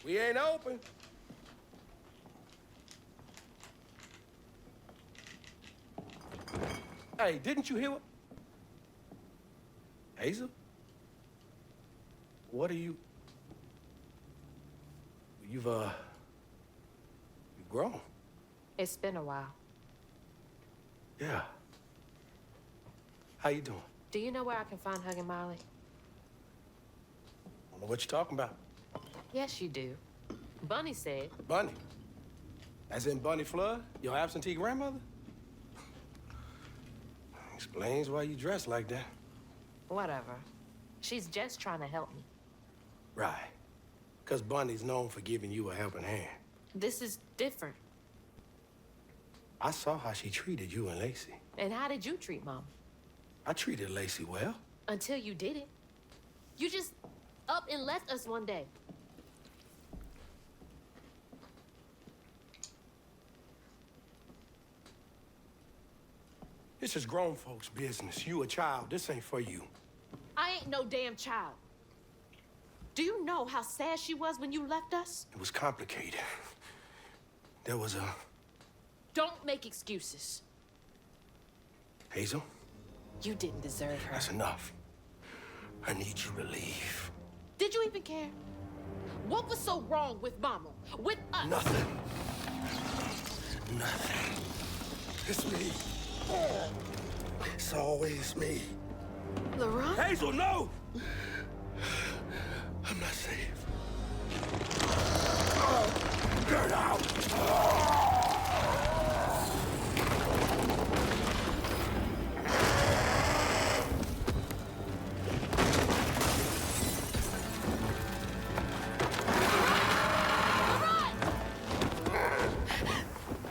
We ain't open. Hey, didn't you hear what? Hazel? What are you? You've grown. It's been a while. Yeah. How you doing? Do you know where I can find Huggin' Molly? I don't know what you're talking about. Yes, you do. Bunny said. Bunny? As in Bunny Flood, your absentee grandmother? Explains why you dress like that. Whatever. She's just trying to help me. Right. Because Bunny's known for giving you a helping hand. This is different. I saw how she treated you and Lacey. And how did you treat Mom? I treated Lacey well. Until you didn't. You just up and left us one day. This is grown folks' business. You a child. This ain't for you. I ain't no damn child. Do you know how sad she was when you left us? It was complicated. There was a... Don't make excuses. Hazel, You didn't deserve her. that's enough. I need you to leave. Did you even care? What was so wrong with Mama? With us? Nothing. Nothing. It's me. It's always me. Laurent? Hazel, no! I'm not safe. Get out!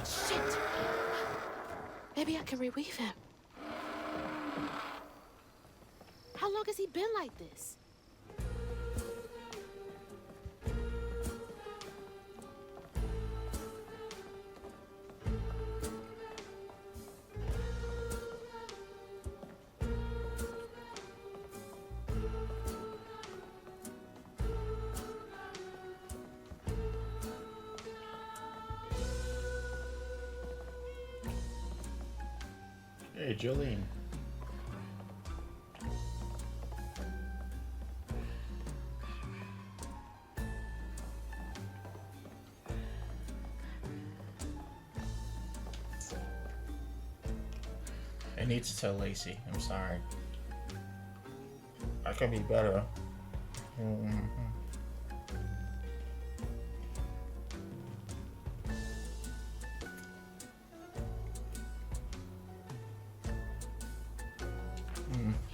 Shit! Maybe I can reweave him. How long has he been like this? Hey, Jolene. I need to tell Lacey. I'm sorry. I could be better. Mm-hmm.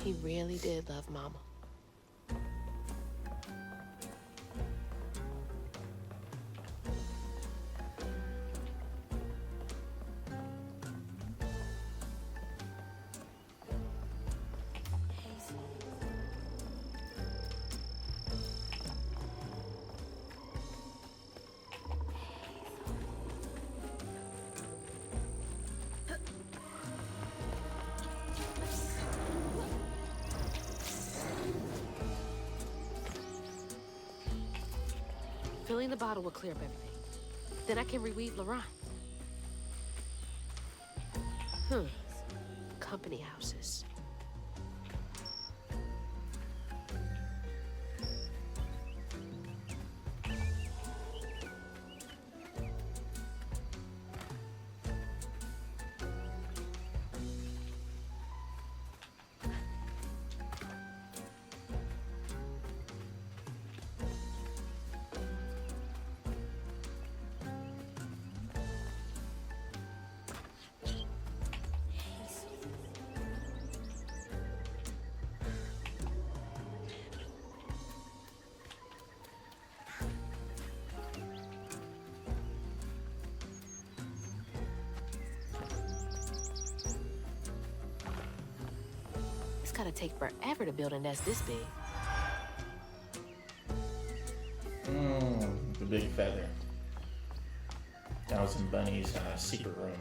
He really did love Mama. Filling the bottle will clear up everything. Then I can reweave Laurent. Company houses. It's gotta take forever to build a nest this big. The big feather. That was in Bunny's secret room.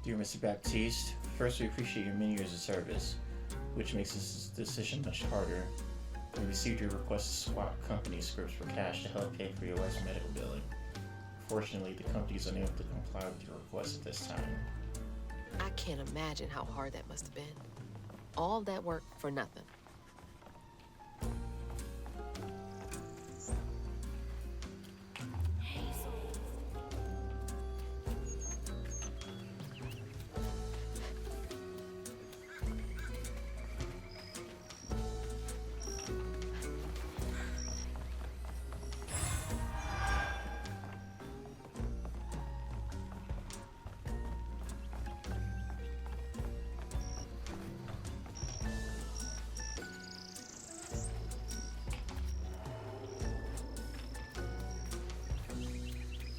Dear Mr. Baptiste, first we appreciate your many years of service, which makes this decision much harder. We received your request to swap company scripts for cash to help pay for your wife's medical billing. Fortunately, the company is unable to comply with your request at this time. I can't imagine how hard that must have been. All that work for nothing.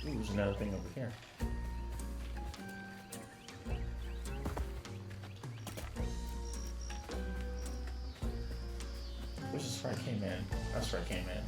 Ooh, there's another thing over here. This is where I came in. That's where I came in.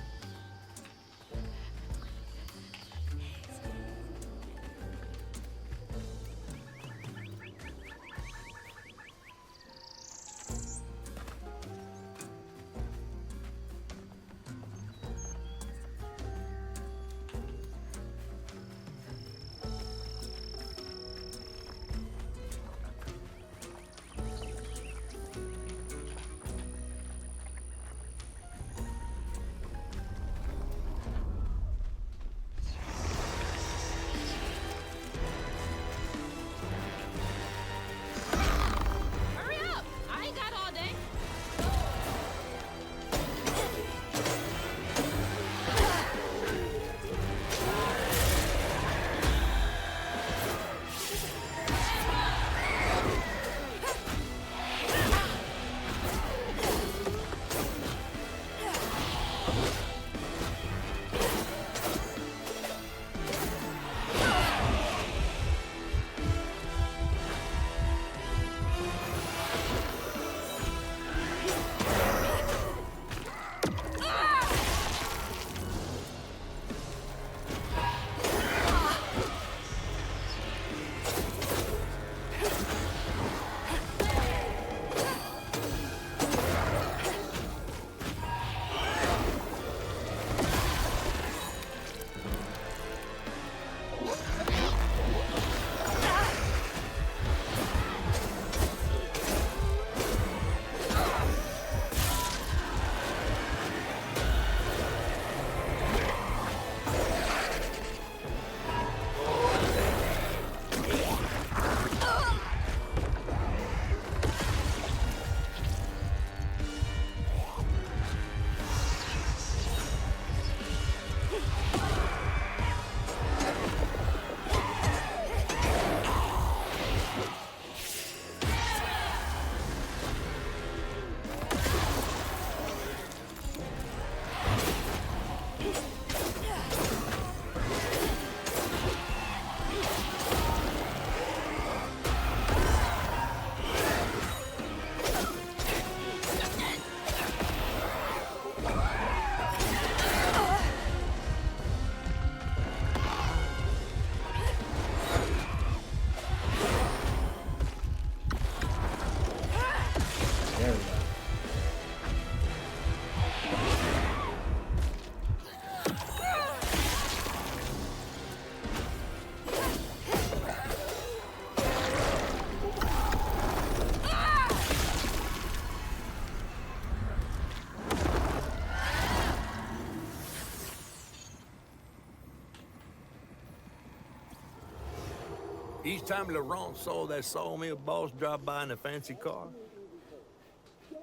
Each time Laurent saw that sawmill boss drop by in a fancy car,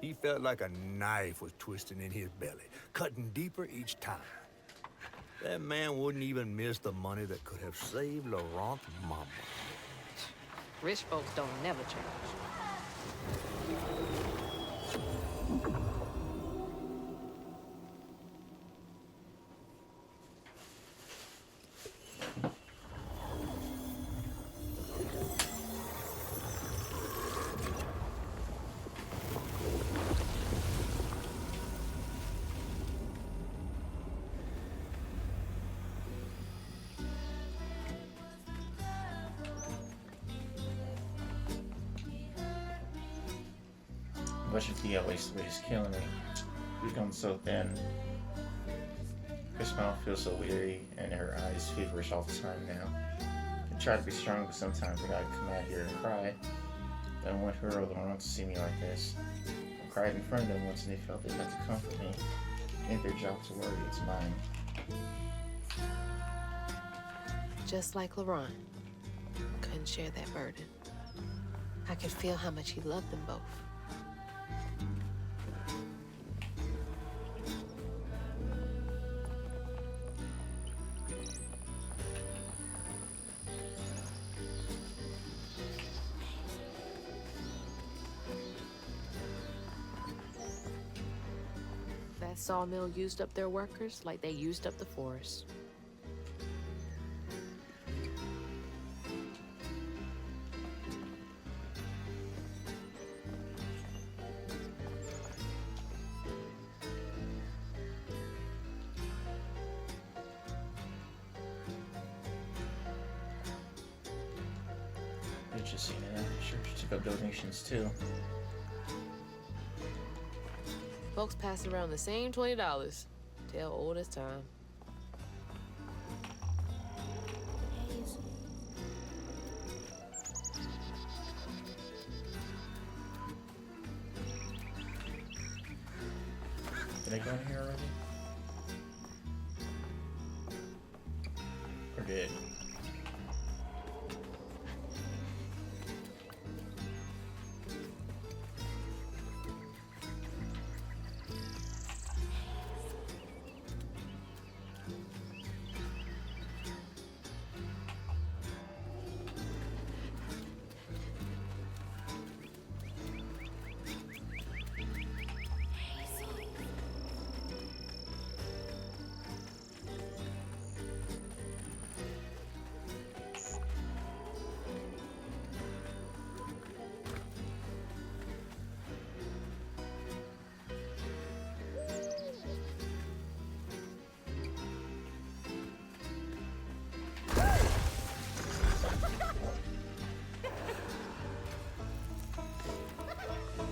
he felt like a knife was twisting in his belly, cutting deeper each time. That man wouldn't even miss the money that could have saved Laurent's mama. Rich folks don't never change. But your Thea wastes away is killing me. We've become so thin. Her smile feels so weary, and her eyes feverish all the time now. I try to be strong, but sometimes I gotta come out here and cry. I don't want her or Laurent to see me like this. I cried in front of them once, and they felt they had to comfort me. It ain't their job to worry, it's mine. Just like Laurent. Couldn't share that burden. I could feel how much he loved them both. That sawmill used up their workers like they used up the forest. You've just seen it. The church took up donations too. Folks pass around the same $20. Tale old as time. Did I go in here already? Or did?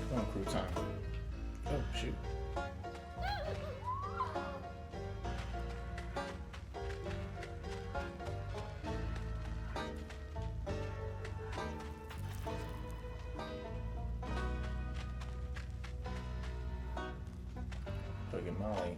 Come on, crouton. Oh, shoot. Look at Molly.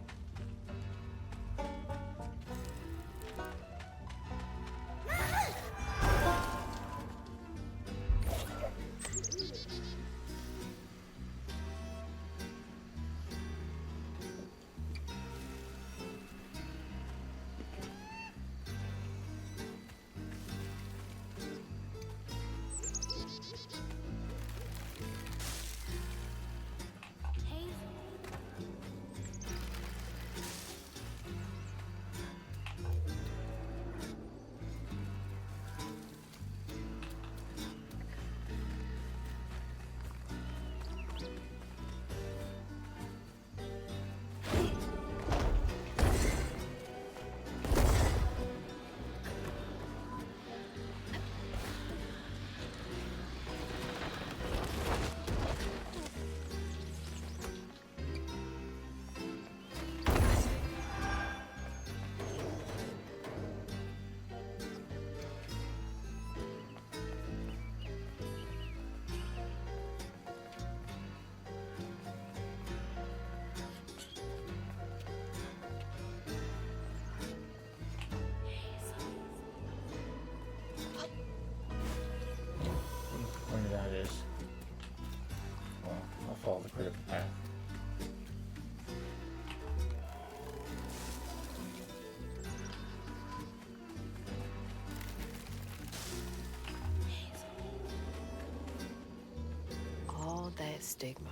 that stigma.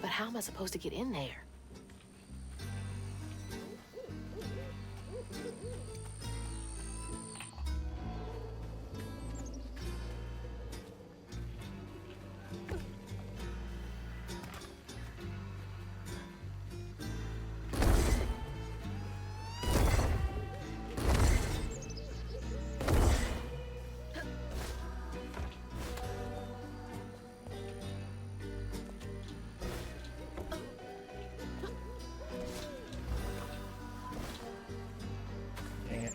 But how am I supposed to get in there? Dang it.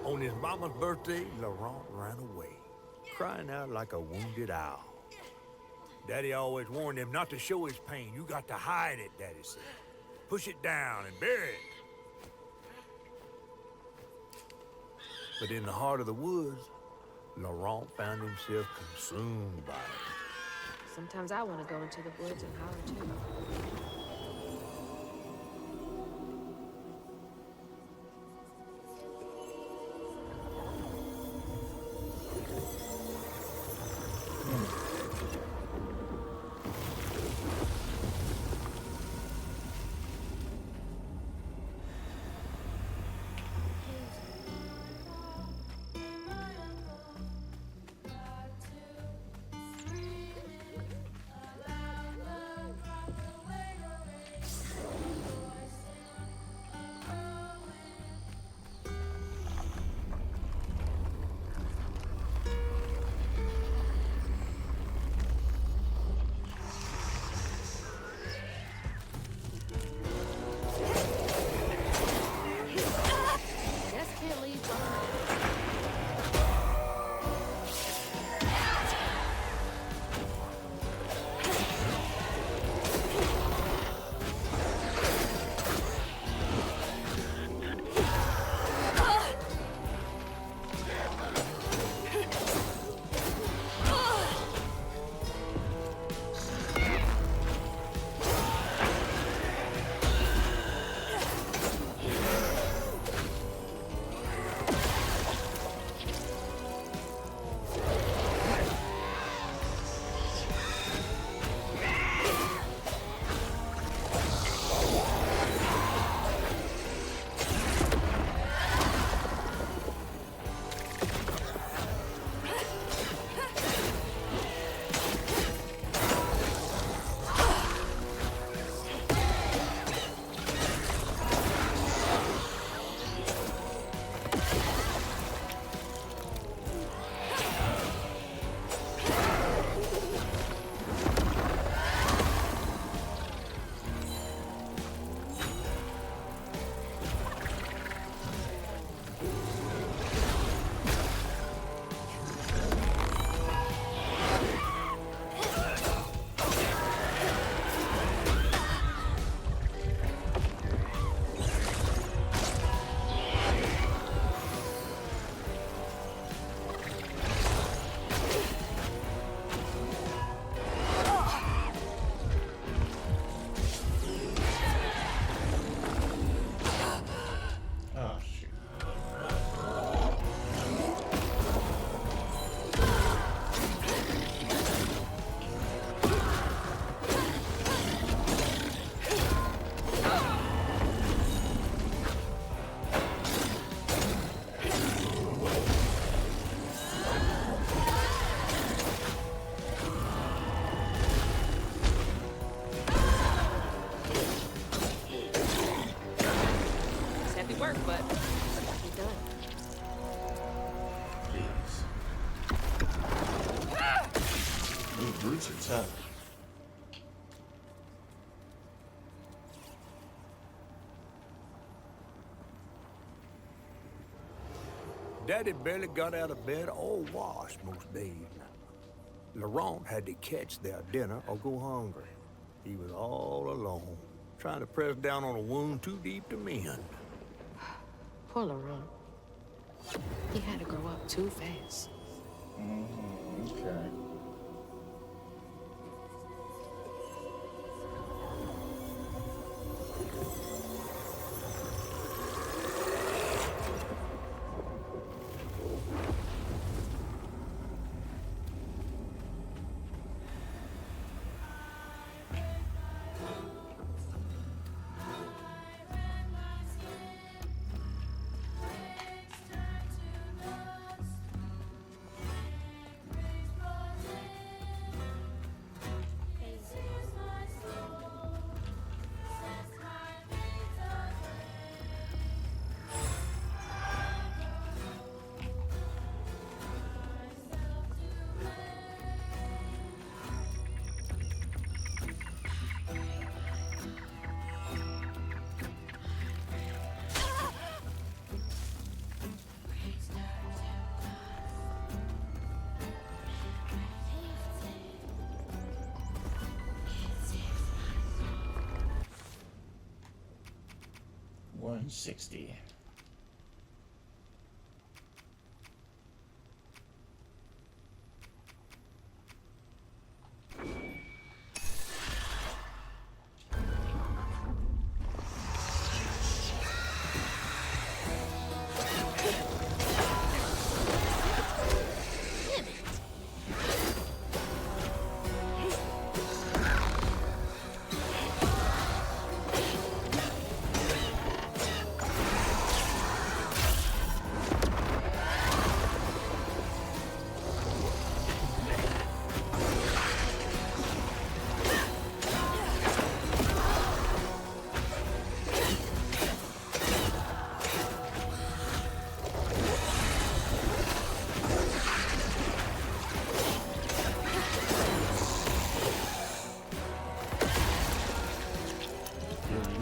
On his mama's birthday, Laurent ran away, crying out like a wounded owl. Daddy always warned him not to show his pain. You got to hide it, Daddy said. Push it down and bury it. But in the heart of the woods, Laurent found himself consumed by it. Sometimes I want to go into the woods and holler too. Just can't leave behind. Oh, shoot. It's heavy work, but it's done. Jeez. These brutes are tough. Daddy barely got out of bed or washed most days. Laurent had to catch their dinner or go hungry. He was all alone, trying to press down on a wound too deep to mend. Poor Laurent. He had to grow up too fast. Okay. $160.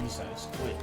Size quick.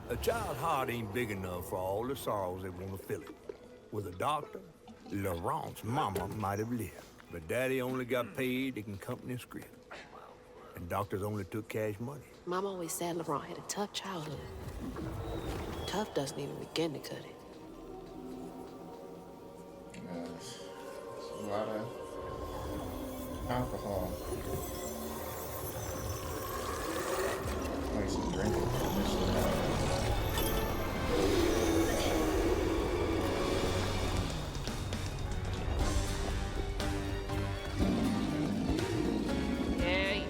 A child's heart ain't big enough for all the sorrows that want to fill it. With a doctor, Laurent's mama might have lived, but Daddy only got paid to accompany a script. And doctors only took cash money. Mom always said Laurent had a tough childhood. Tough doesn't even begin to cut it. Yes. lot of alcohol. Like some drinking. Yeah.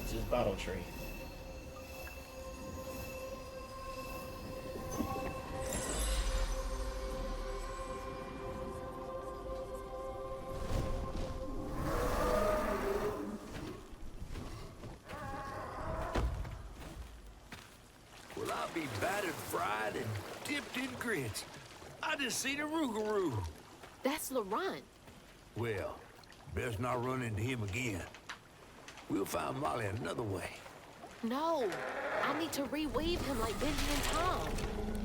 It's his bottle tree. Well, I'll be battered, fried, and dipped in grits. I just seen a Rougarou. That's Laurent. Well, best not run into him again. We'll find Molly another way. No, I need to reweave him like Benji and Tom.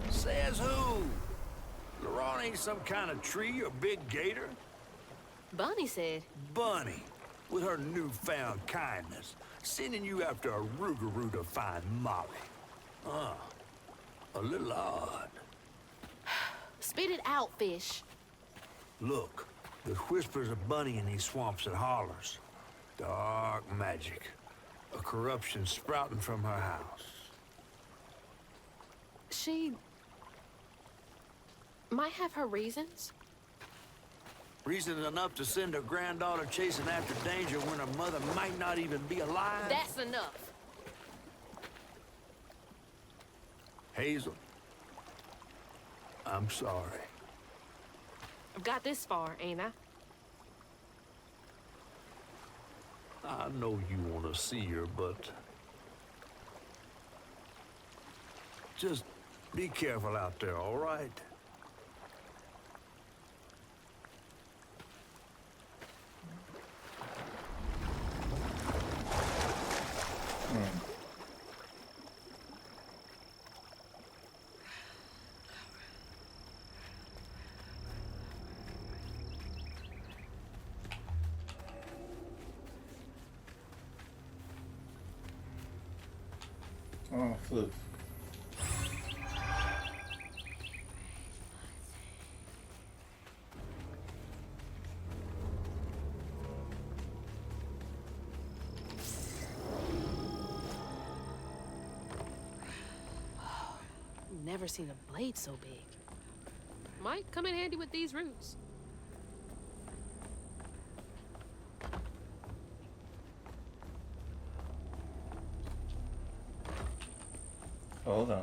Says who? Laurent ain't some kind of tree or big gator. Bunny said. Bunny, with her newfound kindness, sending you after a Rougarou to find Molly. A little odd. Spit it out, fish. Look, there's whispers of Bunny in these swamps and hollers. Dark magic. A corruption sprouting from her house. She might have her reasons. Reason enough to send her granddaughter chasing after danger when her mother might not even be alive? That's enough. Hazel, I'm sorry. I've got this far, ain't I? I know you want to see her, but just be careful out there, all right? Oh, fluke. Never seen a blade so big. Might come in handy with these roots. Hold on.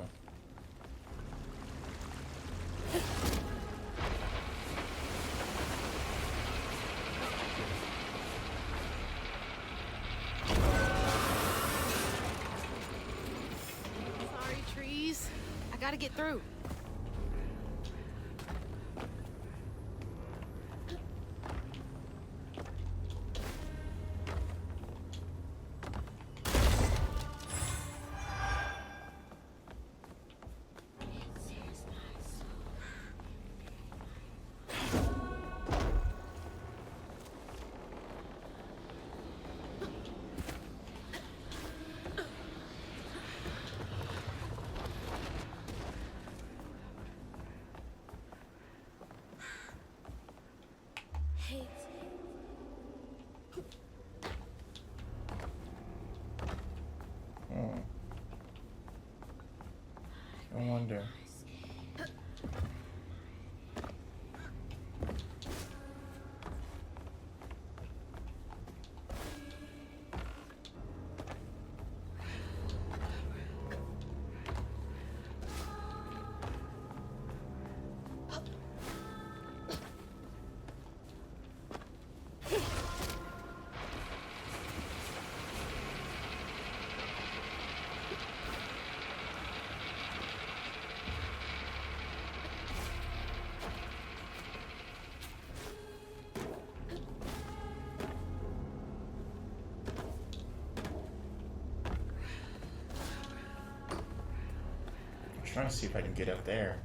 Sorry, trees. I gotta get through. wonder. Trying to see if I can get up there.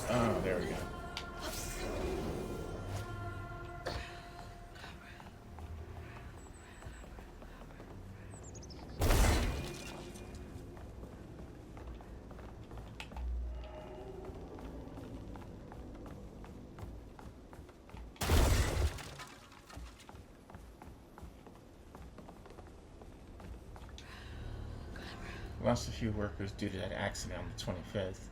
Oh, there we go. Lost a few workers due to that accident on the 25th.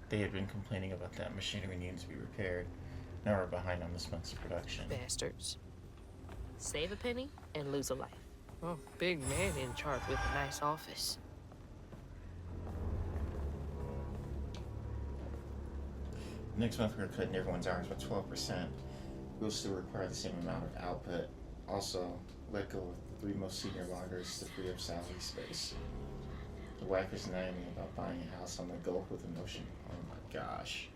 They had been complaining about that machinery needing to be repaired. Now we're behind on this month's production. Bastards. Save a penny and lose a life. Oh, big man in charge with a nice office. Next month we're cutting everyone's hours by 12%. We'll still require the same amount of output. Also, let go of the 3 most senior loggers to free up salary space. The wife is nagging me about buying a house on the Gulf with an ocean. Oh my gosh.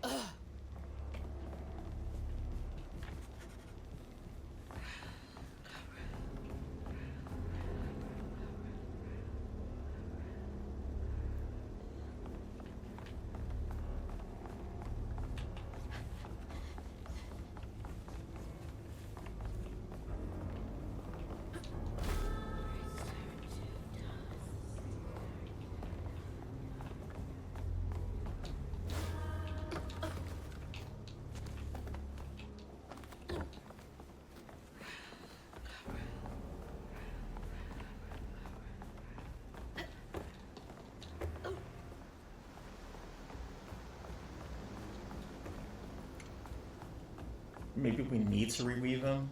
Maybe we need to reweave them,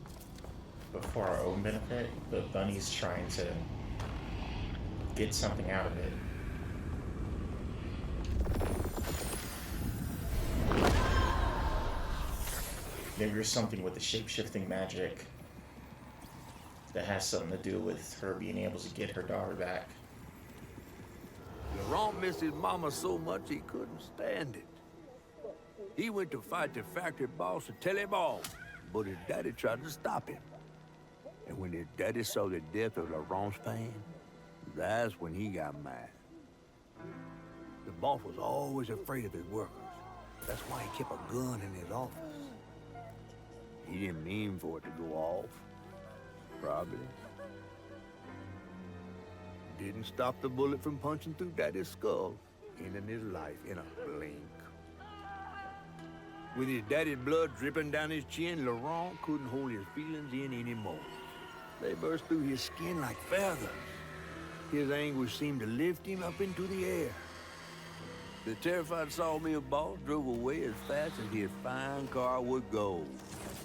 but for our own benefit, but Bunny's trying to get something out of it. Maybe there's something with the shape-shifting magic that has something to do with her being able to get her daughter back. Laurent missed his mama so much he couldn't stand it. He went to fight the factory boss to tell him off, but his daddy tried to stop him. And when his daddy saw the death of Laurent's fan, that's when he got mad. The boss was always afraid of his workers. That's why he kept a gun in his office. He didn't mean for it to go off. Probably. Didn't stop the bullet from punching through Daddy's skull, ending his life in a blink. With his daddy's blood dripping down his chin, Laurent couldn't hold his feelings in anymore. They burst through his skin like feathers. His anguish seemed to lift him up into the air. The terrified sawmill boss drove away as fast as his fine car would go.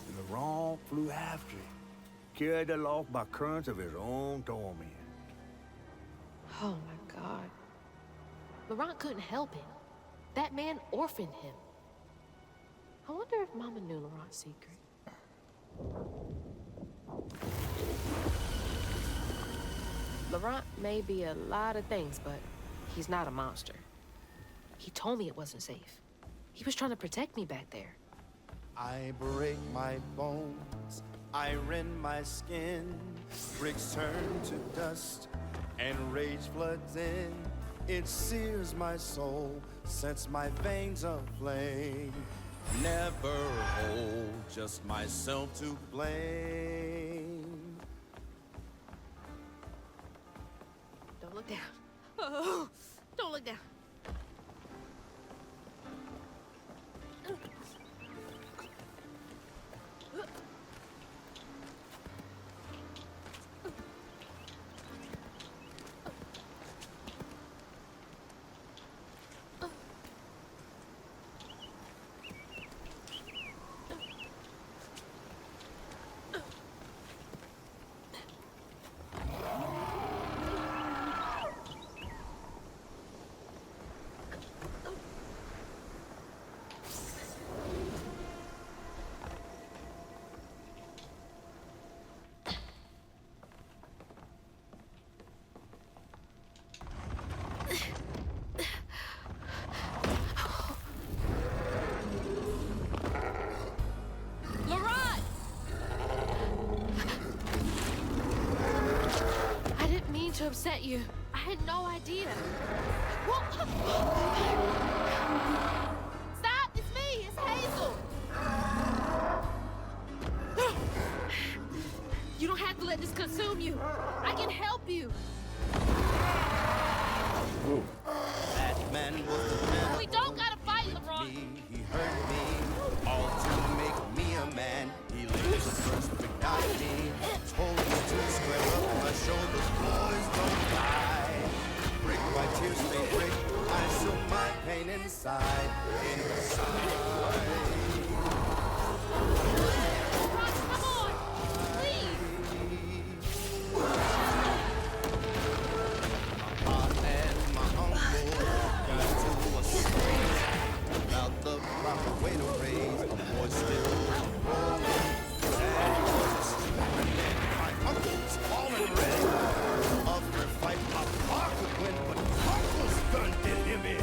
And Laurent flew after it, carried aloft by currents of his own torment. Oh my God. Laurent couldn't help him. That man orphaned him. I wonder if Mama knew Laurent's secret. Laurent may be a lot of things, but he's not a monster. He told me it wasn't safe. He was trying to protect me back there. I break my bones, I rend my skin, bricks turn to dust, and rage floods in. It sears my soul, sets my veins aflame. Never hold just myself to blame. Don't look down. Oh, don't look down. To upset you. I had no idea. Stop! It's me! It's Hazel! You don't have to let this consume you. I can help you. That man was the man. We don't gotta fight, LeBron. He hurt me, all to make me a man. He laid his first brick on me, told me to square up my shoulders. Boys don't lie. Break my tears, they break. I show my pain inside. LeBron, come on! Please! My aunt and my uncle got to a scream about the proper way to raise a boy still growing. Daddy was a stupid man. My uncle's fallen red. Of their fight, my father could win, but uncle's gun did him in.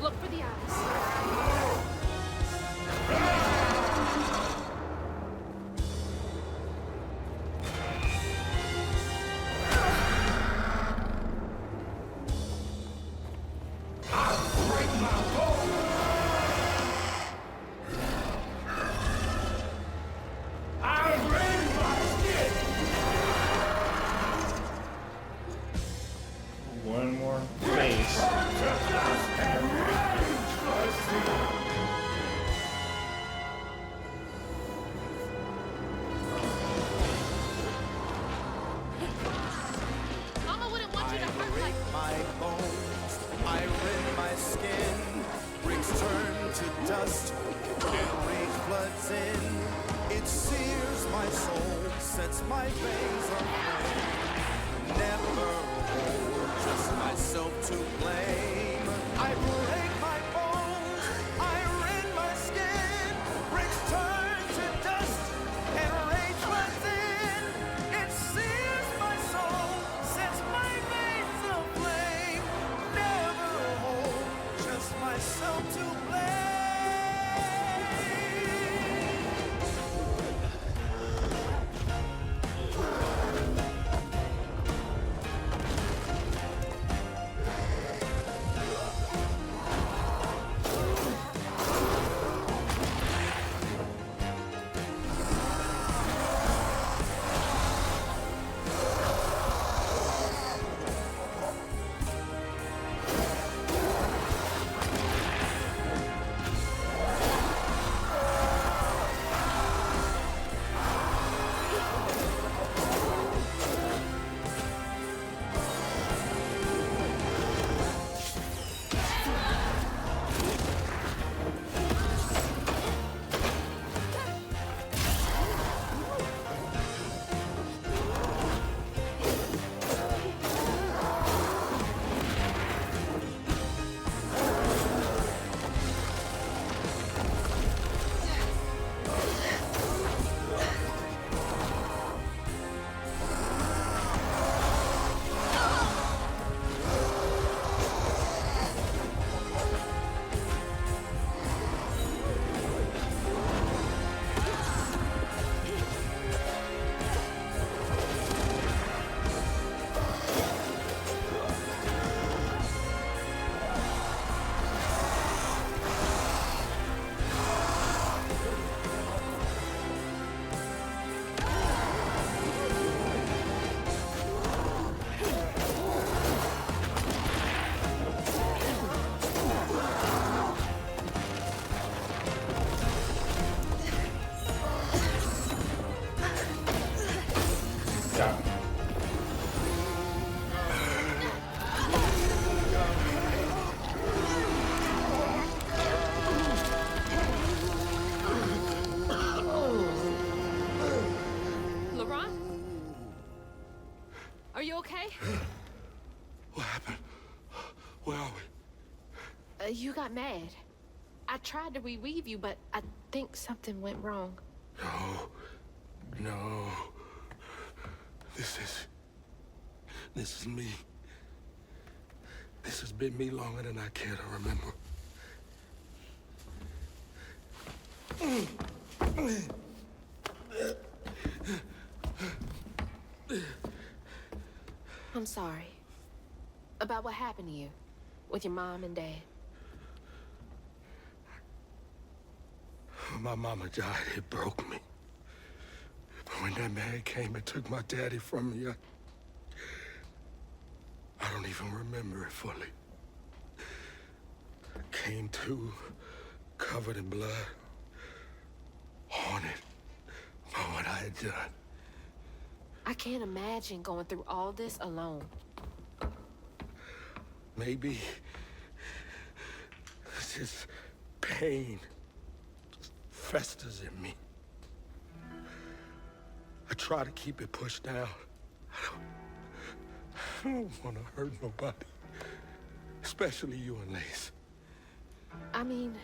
Look for the eyes. One more face. Mama wouldn't want you to hurt like this. My bones, I rend my skin, bricks turn to dust, and rage floods in. It sears my soul, sets my veins aflame. Never hold just myself to blame. I break my bones, I rend my skin, bricks turn to dust, and rage floods in. It sears my soul, sets my veins aflame. Never hold just myself to blame. Got him. Laurent? Are you okay? What happened? Where are we? You got mad. I tried to reweave you, but I think something went wrong. No. No. This is me. This has been me longer than I care to remember. I'm sorry. About what happened to you with your mom and dad. My mama died. It broke me. But when that man came and took my daddy from me, I don't even remember it fully. Came to, covered in blood, haunted by what I had done. I can't imagine going through all this alone. Maybe this pain just festers in me. I try to keep it pushed down. I don't want to hurt nobody, especially you and Lace. I mean,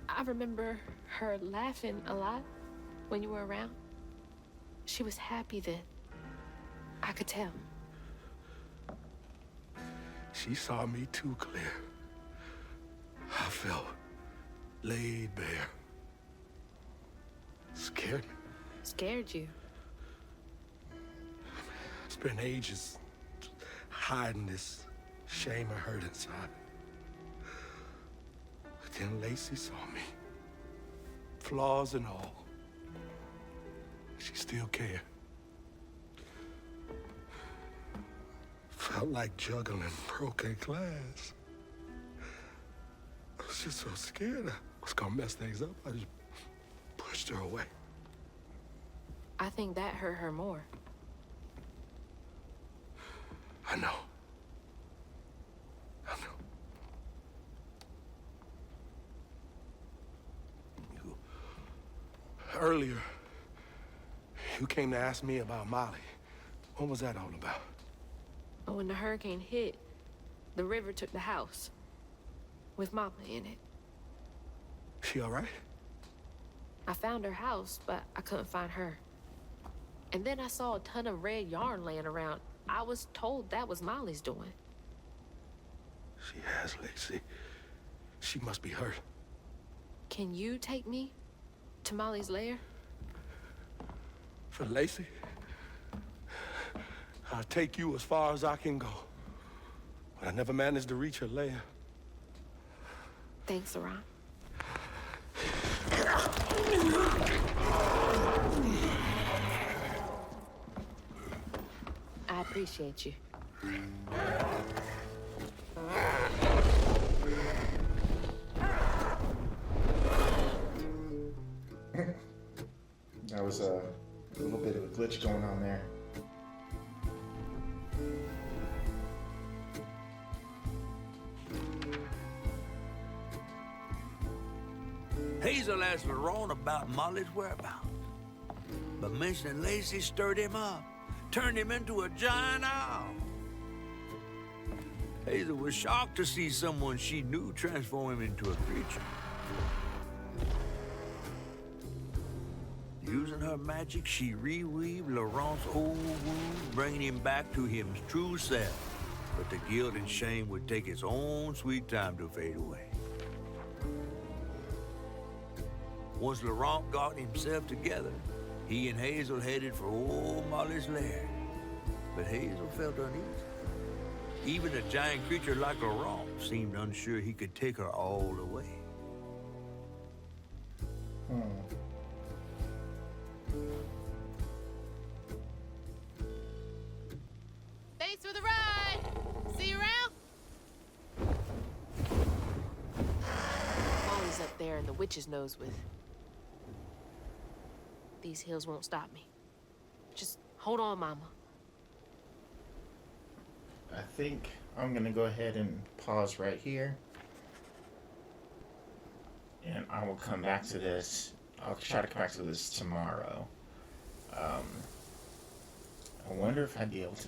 I remember her laughing a lot when you were around. She was happy then. I could tell. She saw me too clear. felt laid bare. Scared me. Scared you? Spent ages hiding this shame and hurt inside. But then Lacey saw me. Flaws and all. She still cared. Felt like juggling broken glass. I was just so scared I was gonna mess things up. I just pushed her away. I think that hurt her more. I know. I know. Earlier, you came to ask me about Molly. What was that all about? But when the hurricane hit, the river took the house. With Mama in it. She all right? I found her house, but I couldn't find her. And then I saw a ton of red yarn laying around. I was told that was Molly's doing. She has, Lacey. She must be hurt. Can you take me to Molly's lair? For Lacey? I'll take you as far as I can go. But I never managed to reach her lair. Thanks, Aram. I appreciate you. That was a little bit of a glitch going on there. Hazel asked Laurent about Molly's whereabouts. But mentioning Lacey stirred him up, turned him into a giant owl. Hazel was shocked to see someone she knew transform him into a creature. Using her magic, she reweaved Laurent's old wound, bringing him back to his true self. But the guilt and shame would take its own sweet time to fade away. Once Laurent got himself together, he and Hazel headed for old Molly's lair. But Hazel felt uneasy. Even a giant creature like Laurent seemed unsure he could take her all the way. Thanks for the ride! See you around? Molly's up there in the witch's nose with. These hills won't stop me. Just hold on, Mama. I think I'm gonna go ahead and pause right here. And I will come back to this. I'll try to come back to this tomorrow. I wonder if I'd be able to